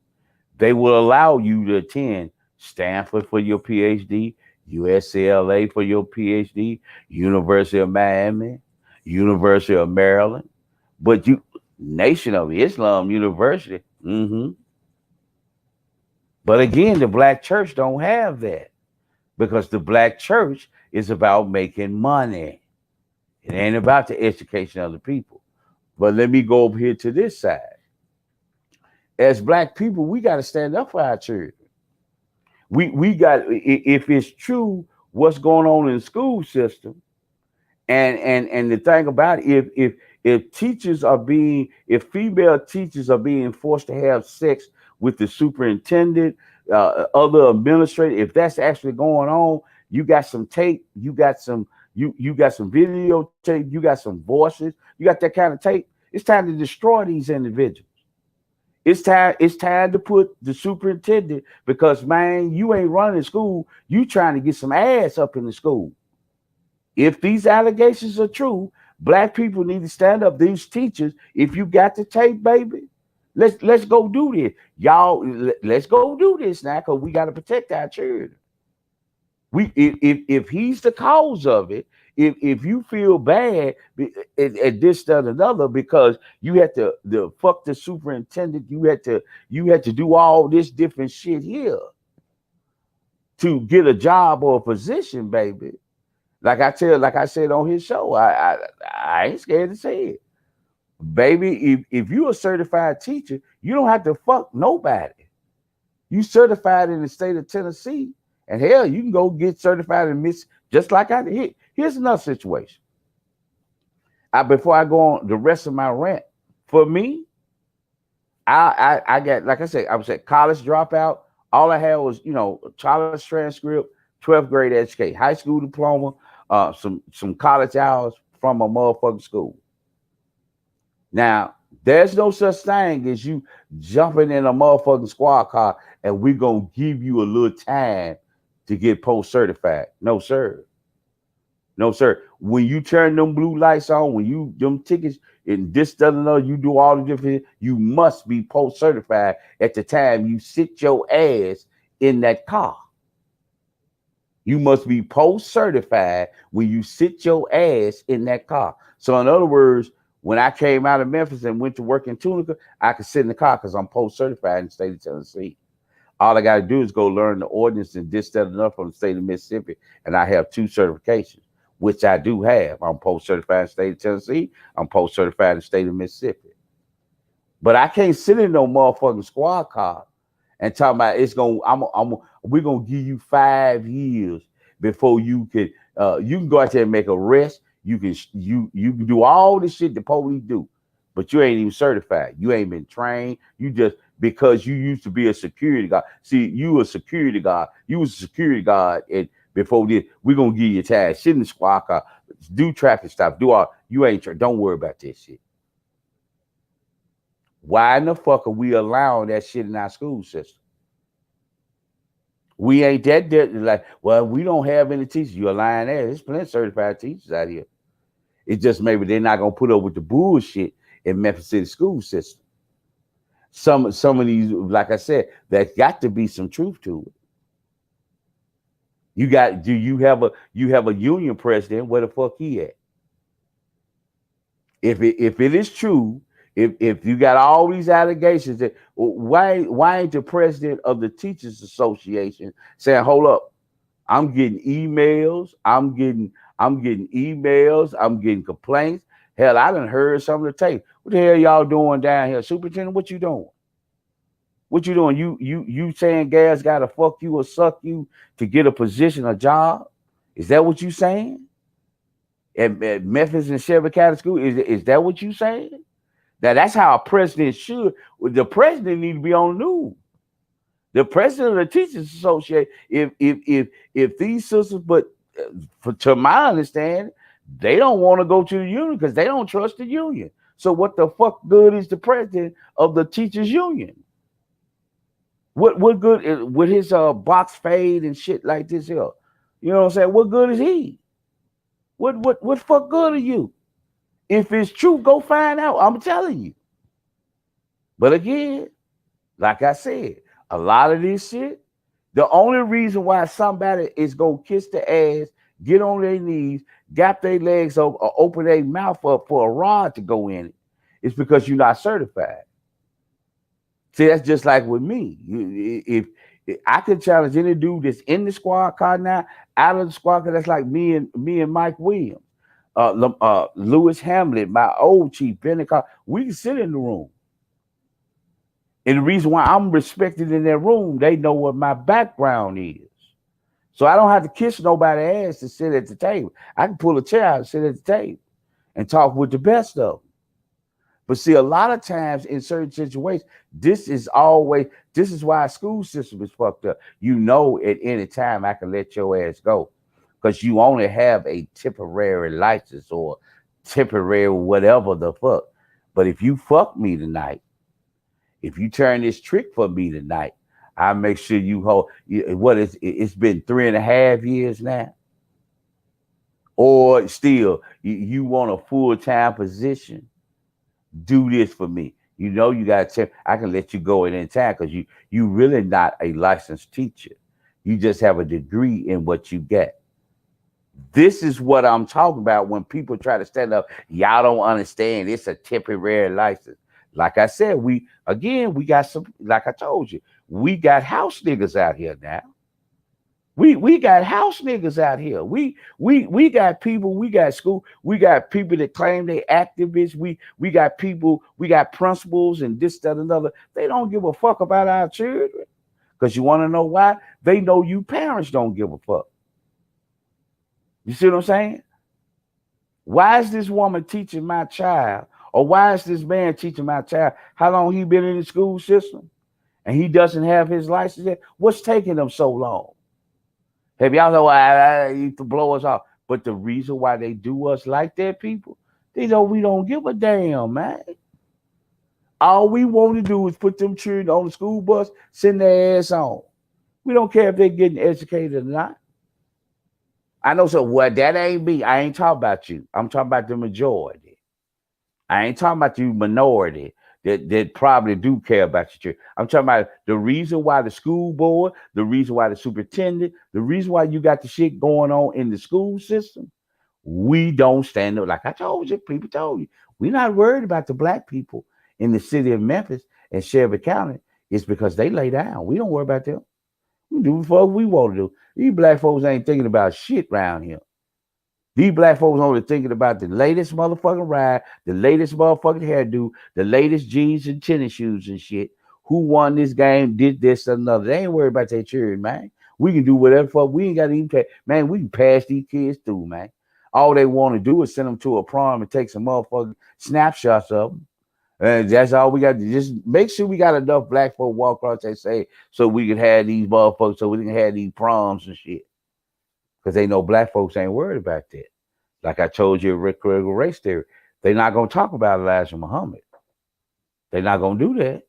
They will allow you to attend Stanford for your PhD, UCLA for your PhD, University of Miami, University of Maryland, but Nation of Islam University. But again, the black church don't have that because the black church is about making money. It ain't about the education of the people. But let me go over here to this side. As black people, we got to stand up for our children. We got, if it's true what's going on in the school system, and the thing about it, if female teachers are being forced to have sex with the superintendent, other administrators, if that's actually going on, you got some tape, you got some videotape, you got some voices, you got that kind of tape. It's time to destroy these individuals. It's time to put the superintendent, because man, you ain't running the school. You trying to get some ass up in the school. If these allegations are true, black people need to stand up. These teachers, if you got the tape, baby, let's go do this. Y'all, let's go do this now, because we got to protect our children. If he's the cause of it, if you feel bad at this, that, another, because you had to fuck the superintendent, you had to do all this different shit here to get a job or a position, baby. Like I said on his show, I ain't scared to say it, baby. If you're a certified teacher, you don't have to fuck nobody. You certified in the state of Tennessee. And hell, you can go get certified in Miss, just like I did. Here's another situation. Before I go on the rest of my rant, for me, I got, like I said, I was at college dropout. All I had was, college transcript, 12th grade education, high school diploma, some college hours from a motherfucking school. Now, there's no such thing as you jumping in a motherfucking squad car and we're gonna give you a little time to get post certified. No, sir. No, sir. When you turn them blue lights on, when you them tickets and this doesn't know, you do all the different, you must be post certified at the time you sit your ass in that car. You must be post certified when you sit your ass in that car. So in other words, When I came out of Memphis and went to work in Tunica, I could sit in the car because I'm post certified in the state of Tennessee. All I got to do is go learn the ordinance and this, that, and enough from the state of Mississippi, and I have 2 certifications, which I do have. I'm post certified in the state of Tennessee. I'm post certified in the state of Mississippi. But I can't sit in no motherfucking squad car and talk about it's gonna. We're gonna give you 5 years before you can go out there and make arrests. You can do all the shit the police do, but you ain't even certified. You ain't been trained. You just because you used to be a security guard. See, you a security guard. You was a security guard, and before this, we're gonna give you time. Sit in the squad car, do traffic stops, do all. You ain't. Don't worry about this shit. Why in the fuck are we allowing that shit in our school system? We ain't that like, well, we don't have any teachers. You're lying there. There's plenty of certified teachers out here. It's just maybe they're not gonna put up with the bullshit in Memphis City school system. Some of these, like I said, there's got to be some truth to it. You have a union president? Where the fuck he at? If it is true, if you got all these allegations, that why ain't the president of the Teachers Association saying, hold up, I'm getting emails, I'm getting emails, I'm getting complaints. Hell, I done heard some of the tape. What the hell y'all doing down here? Superintendent, what you doing? What you doing? You saying gas gotta fuck you or suck you to get a position, a job? Is that what you saying? At Memphis and Shelby County School, is that what you saying? That's how a president should. The president need to be on the news. The president of the Teachers Association. If these sisters, but to my understanding, they don't want to go to the union because they don't trust the union. So what the fuck good is the president of the teachers union? What good is, with his box fade and shit like this here? You know what I'm saying? What good is he? What fuck good are you? If it's true, go find out. I'm telling you. But again, like I said, a lot of this shit, the only reason why somebody is gonna kiss the ass, get on their knees, gap their legs over, or open their mouth up for a rod to go in it, is because you're not certified. See, that's just like with me. If I could challenge any dude that's in the squad car now, out of the squad car, that's like me and Mike Williams, Lewis Hamlet, my old chief, Pentecost. We can sit in the room. And the reason why I'm respected in that room, they know what my background is. So I don't have to kiss nobody's ass to sit at the table. I can pull a chair out and sit at the table and talk with the best of them. But see, a lot of times in certain situations, this is why a school system is fucked up. You know, at any time I can let your ass go because you only have a temporary license or temporary whatever the fuck. But if you fuck me tonight, if you turn this trick for me tonight, I make sure you hold. It's been 3.5 years now, or still you want a full-time position. Do this for me. You know you got to. I can let you go at any time because you really not a licensed teacher. You just have a degree in what you get. This is what I'm talking about when people try to stand up. Y'all don't understand. It's a temporary license. Like I said, we got some. Like I told you, we got house niggas out here now. We got house niggas out here. We got people, we got school, we got people that claim they activists, we got people, we got principals and this, that, another. They don't give a fuck about our children. Because you want to know why? They know you parents don't give a fuck. You see what I'm saying? Why is this woman teaching my child? Or why is this man teaching my child? How long he been in the school system? And he doesn't have his license yet? What's taking them so long? Have y'all know I used to blow us off? But the reason why they do us like that, people, they know we don't give a damn, man. All we want to do is put them children on the school bus, send their ass on. We don't care if they're getting educated or not. I know, so what, that ain't me. I ain't talking about you. I'm talking about the majority. I ain't talking about you minority that probably do care about your children. I'm talking about the reason why the school board, the reason why the superintendent, the reason why you got the shit going on in the school system. We don't stand up. Like I told you, people told you, we're not worried about the black people in the city of Memphis and Shelby County. It's because they lay down. We don't worry about them. We do what we want to do. These black folks ain't thinking about shit around here. These black folks only thinking about the latest motherfucking ride, the latest motherfucking hairdo, the latest jeans and tennis shoes and shit. Who won this game, did this or another. They ain't worried about their children, man. We can do whatever fuck. We ain't got to even pay. Man, we can pass these kids through, man. All they want to do is send them to a prom and take some motherfucking snapshots of them. And that's all we got to just make sure we got enough black folk walk across that say so we can have these motherfuckers, so we can have these proms and shit. Because they know black folks ain't worried about that. Like I told you, critical race theory, they're not going to talk about Elijah Muhammad. They're not going to do that.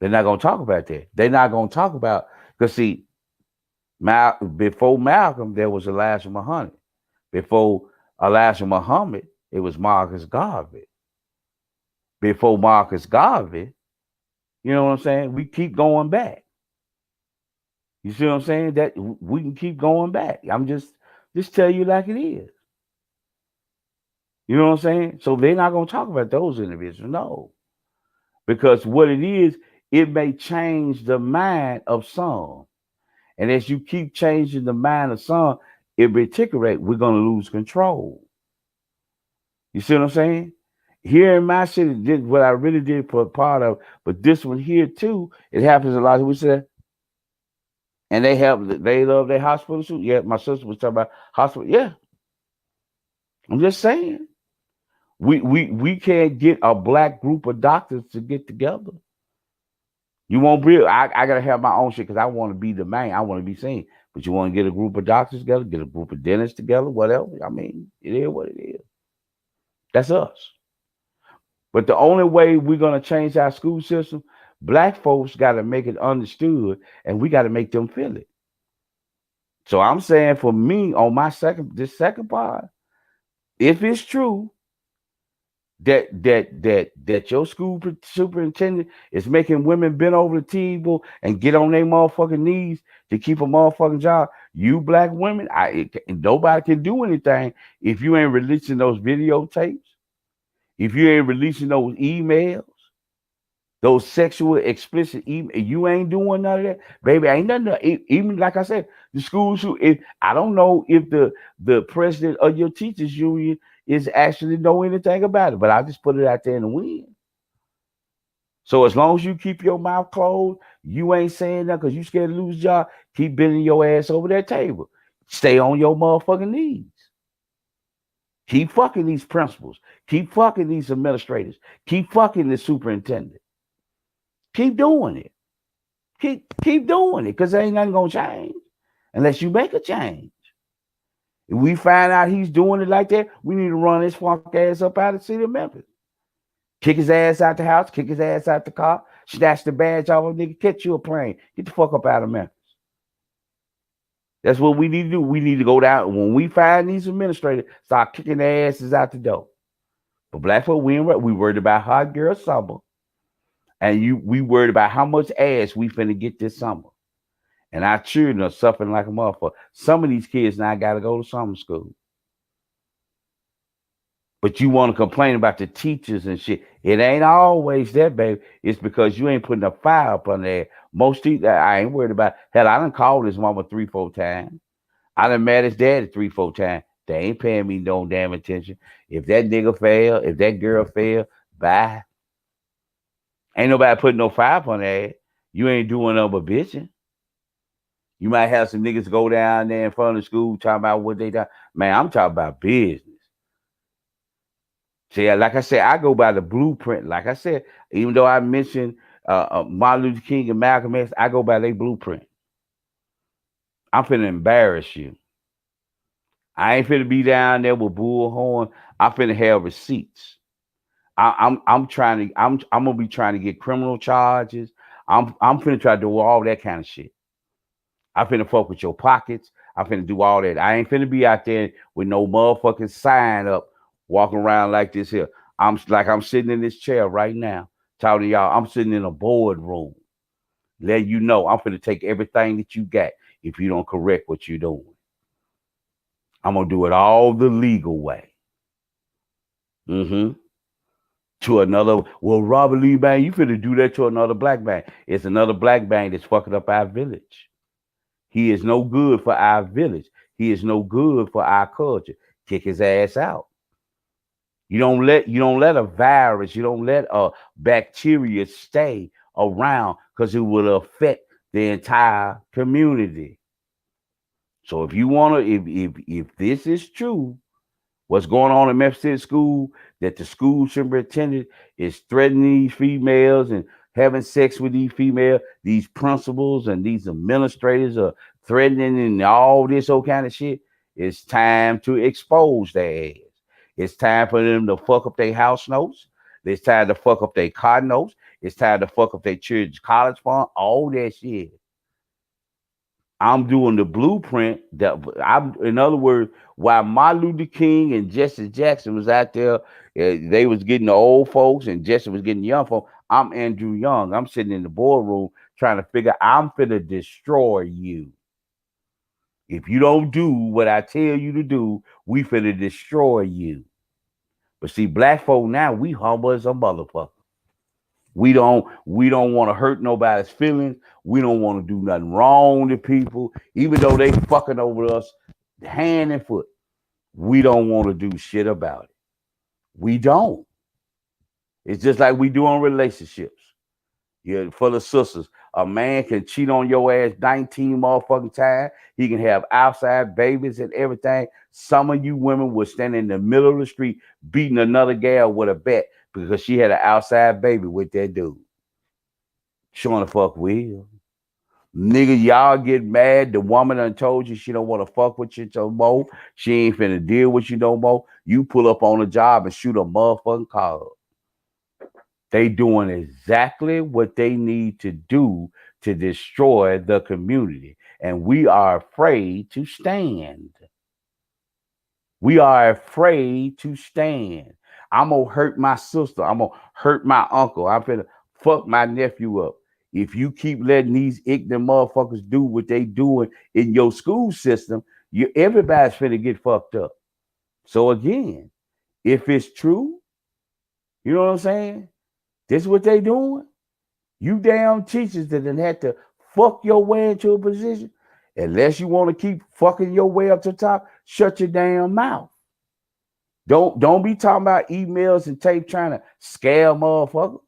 They're not going to talk about that. They're not going to talk about, because see, before Malcolm, there was Elijah Muhammad. Before Elijah Muhammad, it was Marcus Garvey. Before Marcus Garvey, you know what I'm saying? We keep going back. You see what I'm saying? That we can keep going back. I'm just tell you like it is. You know what I'm saying? So they're not going to talk about those individuals, no. Because what it is, it may change the mind of some. And as you keep changing the mind of some, in particular, we're going to lose control. You see what I'm saying? Here in my city, did what I really did for a part of, but this one here too, it happens a lot. We said, and they love their hospital too. Yeah, my sister was talking about hospital. Yeah, I'm just saying. We can't get a black group of doctors to get together. You won't be. I gotta have my own shit because I want to be the man. I want to be seen. But you want to get a group of doctors together, get a group of dentists together, whatever. I mean, it is what it is. That's us. But the only way we're gonna change our school system, black folks got to make it understood, and we got to make them feel it. So I'm saying for me on this second part, if it's true that your school superintendent is making women bend over the table and get on their motherfucking knees to keep a motherfucking job, you black women, nobody can do anything if you ain't releasing those videotapes, if you ain't releasing those emails, those sexual explicit emails. You ain't doing none of that, baby. Ain't nothing. Even like I said, the schools. I don't know if the president of your teachers union is actually know anything about it, but I just put it out there in the wind. So as long as you keep your mouth closed, you ain't saying that because you scared to lose your job. Keep bending your ass over that table. Stay on your motherfucking knees. Keep fucking these principals. Keep fucking these administrators. Keep fucking the superintendent. Keep doing it. Keep doing it because there ain't nothing gonna change unless you make a change. If we find out he's doing it like that, we need to run his fuck ass up out of the city of Memphis. Kick his ass out the house, kick his ass out the car, snatch the badge off of nigga, catch you a plane. Get the fuck up out of Memphis. That's what we need to do. We need to go down. When we find these administrators, start kicking their asses out the door. But black folk, we worried about hot girl summer. And we worried about how much ass we finna get this summer. And our children are suffering like a motherfucker. Some of these kids now got to go to summer school. But you want to complain about the teachers and shit. It ain't always that, baby. It's because you ain't putting a fire up on there. Most teachers, I ain't worried about. Hell, I done called his mama 3-4 times. I done met his daddy 3-4 times. They ain't paying me no damn attention. If that nigga fail, if that girl fail, bye. Ain't nobody putting no fire up on that. You ain't doing nothing but bitching. You might have some niggas go down there in front of the school talking about what they done. Man, I'm talking about business. See, like I said, I go by the blueprint. Like I said, even though I mentioned Martin Luther King and Malcolm X, I go by their blueprint. I'm finna embarrass you. I ain't finna be down there with bullhorn. I'm finna have receipts. I'm gonna be trying to get criminal charges. I'm finna try to do all that kind of shit. I'm finna fuck with your pockets. I'm finna do all that. I ain't finna be out there with no motherfucking sign up, walking around like this here. I'm sitting in this chair right now, talking to y'all. I'm sitting in a boardroom, letting you know I'm finna take everything that you got if you don't correct what you're doing. I'm gonna do it all the legal way. Mm-hmm. To another, well, Robert Lee Bang, you finna do that to another black man. It's another black man that's fucking up our village. He is no good for our village. He is no good for our culture. Kick his ass out. You don't let a virus, you don't let a bacteria stay around because it will affect the entire community. So if you wanna, if this is true, what's going on in Memphis City School, that the school superintendent is threatening these females and having sex with these females, these principals and these administrators are threatening and all this old kind of shit. It's time to expose their ass. It's time for them to fuck up their house notes. It's time to fuck up their car notes. It's time to fuck up their children's college fund, all that shit. I'm doing the blueprint that I'm, in other words, while Martin Luther King and Jesse Jackson was out there, they was getting the old folks and Jesse was getting the young folks. I'm Andrew Young. I'm sitting in the boardroom trying to figure I'm finna destroy you. If you don't do what I tell you to do, we finna destroy you. But see, black folk now, we humble as a motherfucker. We don't want to hurt nobody's feelings. We don't want to do nothing wrong to people, even though they fucking over us hand and foot. We don't want to do shit about it. We don't. It's just like we do in relationships. Yeah, for the sisters, a man can cheat on your ass 19 motherfucking times. He can have outside babies and everything. Some of you women will stand in the middle of the street beating another gal with a bat because she had an outside baby with that dude. Showing the fuck will. Nigga, y'all get mad. The woman done told you she don't want to fuck with you no more. She ain't finna deal with you no more. You pull up on a job and shoot a motherfucking car up. They doing exactly what they need to do to destroy the community. And we are afraid to stand. We are afraid to stand. I'm gonna hurt my sister. I'm gonna hurt my uncle. I'm gonna fuck my nephew up. If you keep letting these ignorant motherfuckers do what they doing in your school system, everybody's finna get fucked up. So again, if it's true, you know what I'm saying? This is what they doing. You damn teachers that done had to fuck your way into a position. Unless you want to keep fucking your way up to the top, shut your damn mouth. Don't be talking about emails and tape trying to scare motherfucker.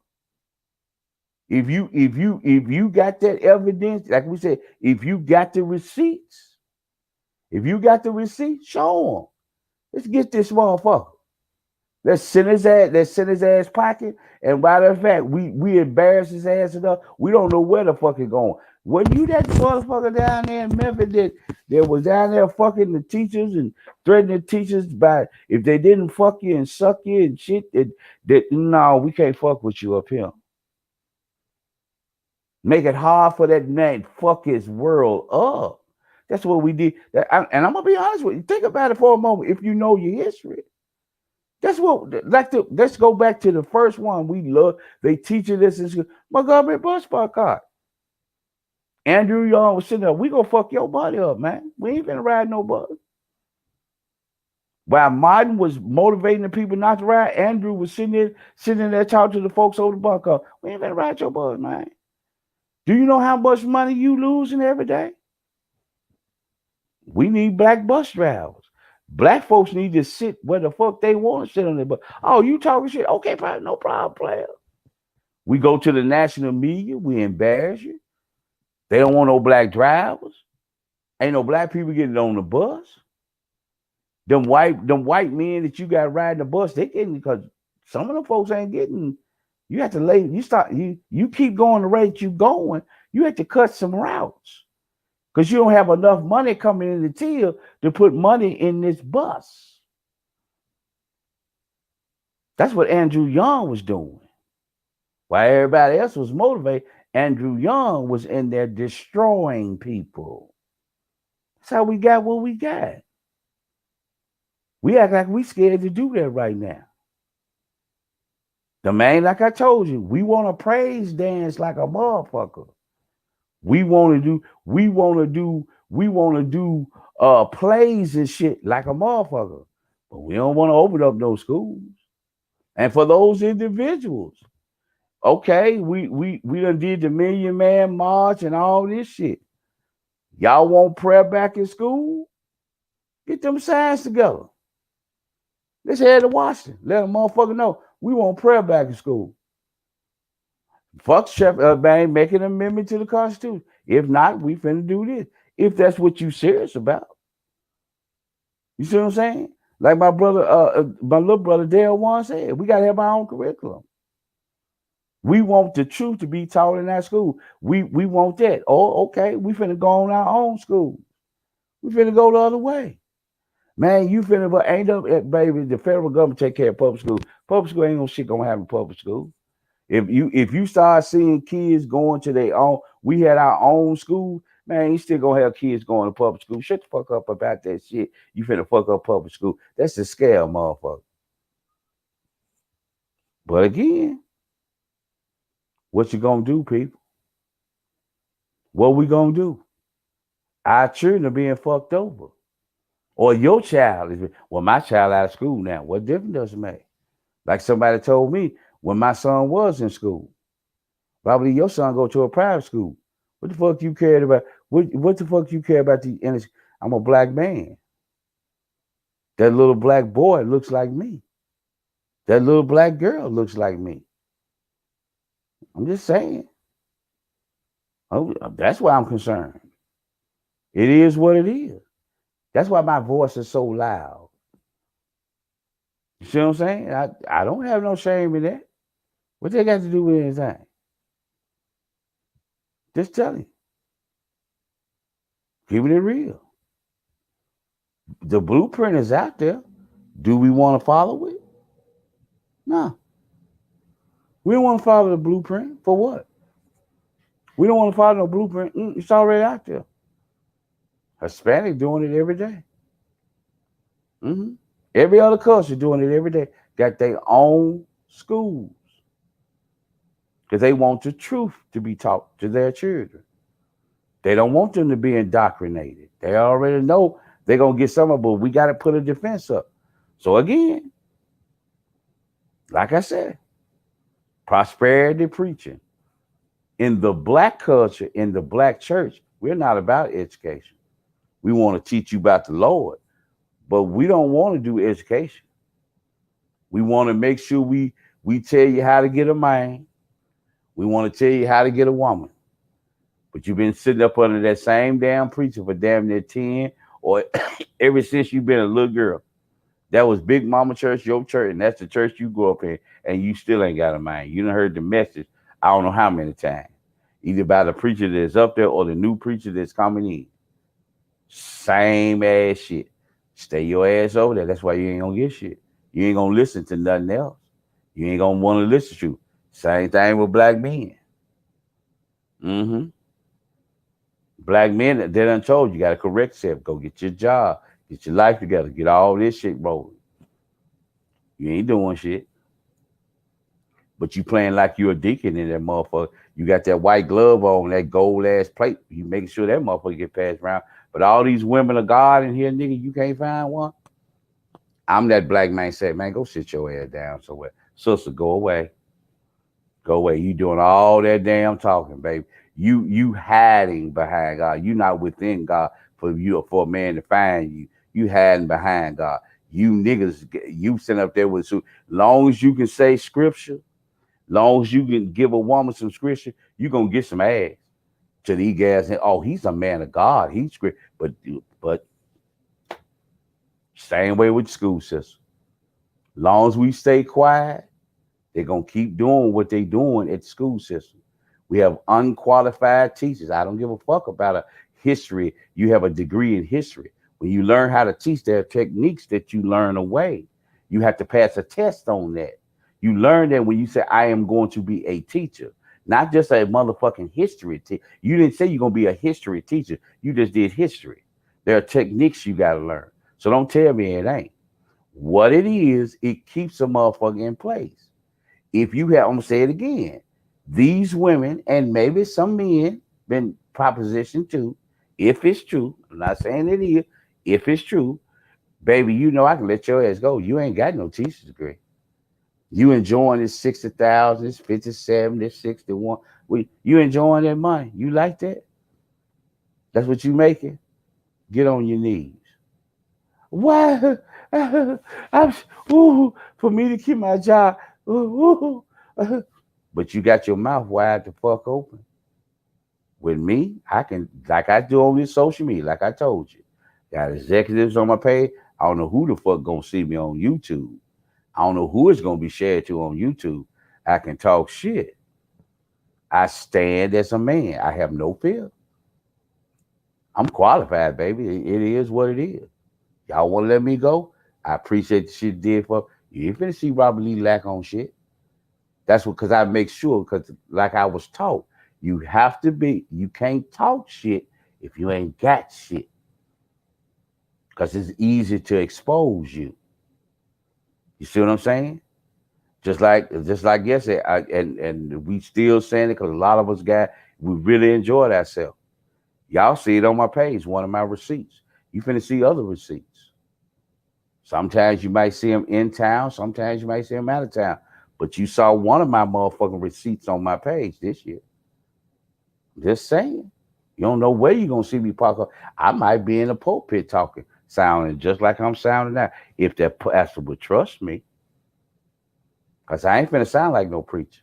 If you got that evidence, like we said, if you got the receipts, show them. Let's get this motherfucker. Let's send his ass pocket. And by the fact, we embarrass his ass enough. We don't know where the fuck he going. Wasn't you that motherfucker down there in Memphis that was down there fucking the teachers and threatening the teachers by if they didn't fuck you and suck you and shit? That no, we can't fuck with you up here. Make it hard for that man fuck his world up. That's what we did. And I'm gonna be honest with you. Think about it for a moment. If you know your history. That's what, let's go back to the first one we love. They teaching this in school. My government bus card. Andrew Young was sitting there. We gonna fuck your body up, man. We ain't gonna ride no bus. While Martin was motivating the people not to ride, Andrew was sitting there talking to the folks over the bus card. We ain't gonna ride your bus, man. Do you know how much money you losing every day? We need black bus drivers. Black folks need to sit where the fuck they want to sit on their bus. Oh, you talking shit? Okay, no problem, player. We go to the national media, we embarrass you. They don't want no black drivers. Ain't no black people getting on the bus. Them white men that you got riding the bus, they getting because some of them folks ain't getting. You have to you keep going the rate you going, you have to cut some routes. Because you don't have enough money coming in the till to put money in this bus. That's what Andrew Young was doing. While everybody else was motivated, Andrew Young was in there destroying people. That's how we got what we got. We act like we scared to do that right now. The man, like I told you, we want to praise dance like a motherfucker. We want to do plays and shit like a motherfucker. But we don't want to open up no schools. And for those individuals, okay, we done did the Million Man March and all this shit. Y'all want prayer back in school? Get them signs together. Let's head to Washington. Let a motherfucker know we want prayer back in school. Fuck Chef Bang, make an amendment to the Constitution. If not, we finna do this. If that's what you serious about. You see what I'm saying? Like my little brother Dale once said, we gotta have our own curriculum. We want the truth to be taught in our school. We want that. Oh, okay, we finna go on our own school. We finna go the other way. Man, you finna ain't up at baby. The federal government take care of public school. Public school ain't no shit gonna happen in public school. If you start seeing kids going to their own, we had our own school, man, you still gonna have kids going to public school. Shut the fuck up about that shit. You finna fuck up public school. That's the scale, motherfucker. But again, what you gonna do, people? What we gonna do? Our children are being fucked over. Or your child is, well, my child out of school now. What difference does it make? Like somebody told me when my son was in school, probably your son go to a private school. What the fuck you cared about? What the fuck you care about the innocent? I'm a black man. That little black boy looks like me. That little black girl looks like me. I'm just saying. Oh, that's why I'm concerned. It is what it is. That's why my voice is so loud. You see what I'm saying? I don't have no shame in that. What they got to do with anything? Just tell you. Keeping it real. The blueprint is out there. Do we want to follow it? No. We don't want to follow the blueprint. For what? We don't want to follow no blueprint. It's already out there. Hispanic doing it every day. Mm-hmm. Every other culture doing it every day. Got their own schools. Because they want the truth to be taught to their children. They don't want them to be indoctrinated. They already know they're going to get some of it, but we got to put a defense up. So again, like I said, prosperity preaching. In the black culture, in the black church, we're not about education. We want to teach you about the Lord, but we don't want to do education. We want to make sure we tell you how to get a man. We want to tell you how to get a woman. But you've been sitting up under that same damn preacher for damn near 10 or ever since you've been a little girl. That was Big Mama Church, your church, and that's the church you grew up in, and you still ain't got a mind. You done heard the message, I don't know how many times. Either by the preacher that's up there or the new preacher that's coming in. Same ass shit. Stay your ass over there. That's why you ain't gonna get shit. You ain't gonna listen to nothing else. You ain't gonna want to listen to. Same thing with black men. Mm-hmm. Black men, they done told you, got to correct yourself. Go get your job. Get your life together. Get all this shit rolling. You ain't doing shit. But you playing like you're a deacon in that motherfucker. You got that white glove on, that gold ass plate. You making sure that motherfucker get passed around. But all these women of God in here, nigga, you can't find one. I'm that black man said, man, go sit your ass down somewhere. Sister, go away. Go away. You doing all that damn talking, baby. You hiding behind God. You not within God for a man to find you. You hiding behind God. You niggas, you sitting up there with long as you can say scripture, long as you can give a woman some scripture, you gonna get some ass. To these guys, and oh, he's a man of God. He's great, but same way with the school system. Long as we stay quiet, they're gonna keep doing what they're doing at the school system. We have unqualified teachers. I don't give a fuck about a history. You have a degree in history. When you learn how to teach, there are techniques that you learn away. You have to pass a test on that. You learn that when you say, I am going to be a teacher, not just a motherfucking history teacher. You didn't say you're going to be a history teacher. You just did history. There are techniques you got to learn. So don't tell me it ain't. What it is, it keeps a motherfucker in place. If you have, I'm going to say it again, these women and maybe some men been propositioned to, if it's true, I'm not saying it is, If it's true, baby, you know I can let your ass go. You ain't got no teacher's degree. You enjoying this 60,000, this 57, this 61. You enjoying that money. You like that? That's what you making? Get on your knees. Why? I'm, ooh, for me to keep my job. Ooh, but you got your mouth wide the fuck open. With me, I can, like I do on this social media, like I told you. Got executives on my page. I don't know who the fuck gonna see me on YouTube. I don't know who it's gonna be shared to on YouTube. I can talk shit. I stand as a man. I have no fear. I'm qualified, baby. It is what it is. Y'all want to let me go? I appreciate the shit you did for you. Ain't finna see Robert Lee lack on shit. That's what, because I make sure, because like I was taught, you have to be, you can't talk shit if you ain't got shit. Because it's easy to expose you. You see what I'm saying? Just like yesterday, and we still saying it because a lot of us we really enjoyed ourselves. Y'all see it on my page, one of my receipts. You finna see other receipts. Sometimes you might see them in town, sometimes you might see them out of town. But you saw one of my motherfucking receipts on my page this year. Just saying. You don't know where you're gonna see me park up. I might be in the pulpit talking, sounding just like I'm sounding now. If that pastor would trust me. Because I ain't finna sound like no preacher.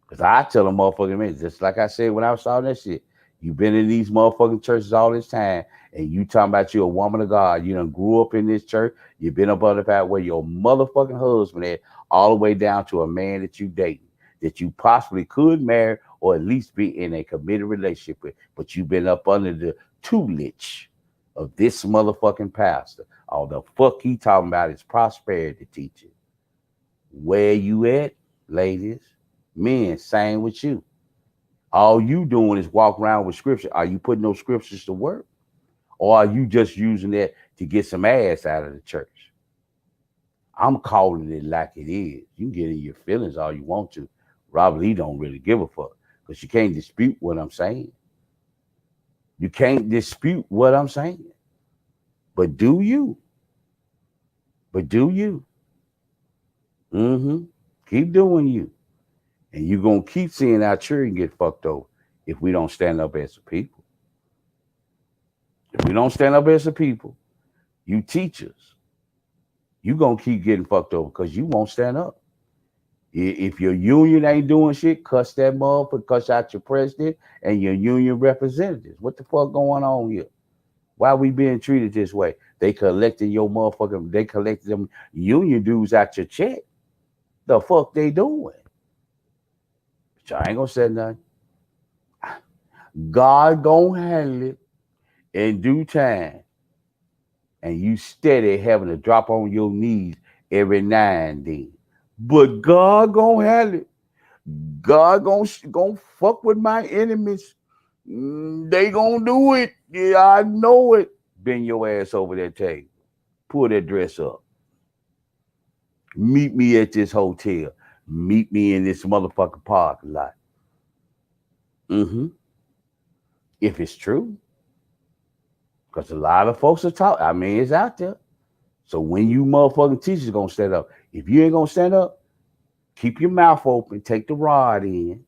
Because I tell them motherfucking men, just like I said when I was talking that shit, you been in these motherfucking churches all this time, and you talking about you a woman of God. You done grew up in this church. You been up on the fact where your motherfucking husband at, all the way down to a man that you dating, that you possibly could marry or at least be in a committed relationship with. But you've been up under the tutelage of this motherfucking pastor. All the fuck he talking about is prosperity teaching. Where you at, ladies? Men, same with you. All you doing is walk around with scripture. Are you putting those scriptures to work? Or are you just using that to get some ass out of the church? I'm calling it like it is. You can get in your feelings all you want to. Robert Lee don't really give a fuck. Because you can't dispute what I'm saying. You can't dispute what I'm saying. But do you? But do you? Mm-hmm. Keep doing you. And you're going to keep seeing our children get fucked over if we don't stand up as a people. If we don't stand up as a people, you teachers, you're going to keep getting fucked over because you won't stand up. If your union ain't doing shit, cuss that motherfucker, cuss out your president and your union representatives. What the fuck going on here? Why we being treated this way? They collecting them union dues out your check. The fuck they doing? But y'all ain't gonna say nothing. God gonna handle it in due time. And you steady having to drop on your knees every now and then. But God gonna handle it. God gonna fuck with my enemies. They gonna do it. Yeah, I know it. Bend your ass over that table. Pull that dress up. Meet me at this hotel. Meet me in this motherfucking parking lot. Mm-hmm. If it's true. Because a lot of folks are talking. I mean, it's out there. So when you motherfucking teachers gonna stand up, if you ain't gonna stand up, keep your mouth open, take the rod in,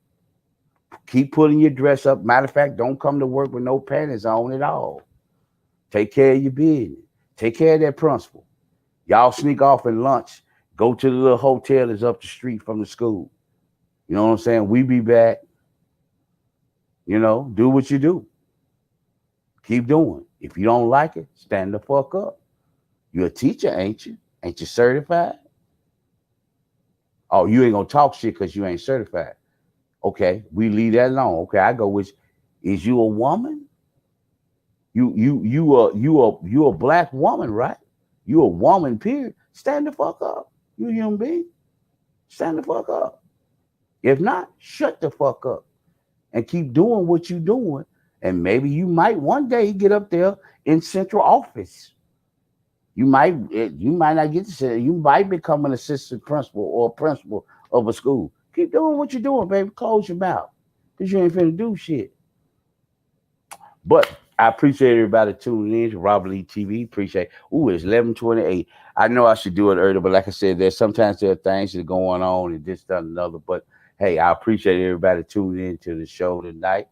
keep putting your dress up. Matter of fact, don't come to work with no panties on at all. Take care of your business. Take care of that principal. Y'all sneak off and lunch. Go to the little hotel that's up the street from the school. You know what I'm saying? We be back. Do what you do. Keep doing. If you don't like it, stand the fuck up. You're a teacher, ain't you? Ain't you certified? Oh, you ain't gonna talk shit because you ain't certified. Okay, we leave that alone. Okay, I go with you. Is you a woman? You a black woman, right? You a woman, period. Stand the fuck up. You a human being. Stand the fuck up. If not, shut the fuck up and keep doing what you doing. And maybe you might one day get up there in central office. You might not get to say you might become an assistant principal or principal of a school. Keep doing what you're doing, baby. Close your mouth. Because you ain't finna do shit. But I appreciate everybody tuning in to Robert Lee TV. Appreciate. Ooh, it's 11:28. I know I should do it earlier, but like I said, sometimes there are things that are going on and this, that, and another. But hey, I appreciate everybody tuning in to the show tonight.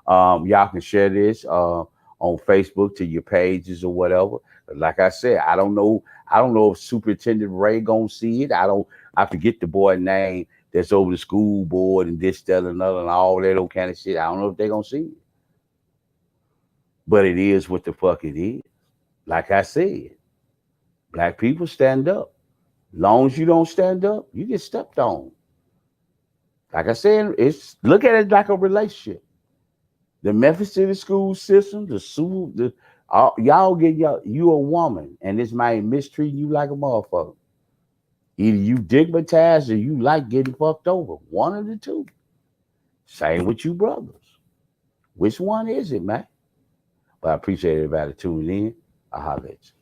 Y'all can share this on Facebook to your pages or whatever. Like I said, I don't know. I don't know if Superintendent Ray gonna see it. I don't. I forget the boy name that's over the school board and this, that, and another, and all that old kind of shit. I don't know if they gonna see it, but it is what the fuck it is. Like I said, black people stand up. Long as you don't stand up, you get stepped on. Like I said, it's look at it like a relationship. The Memphis City school system, y'all get you a woman, and this might mistreat you like a motherfucker. Either you digmatized or you like getting fucked over. One of the two. Same with you brothers. Which one is it, man? But I appreciate everybody tuning in. I'll holler at you.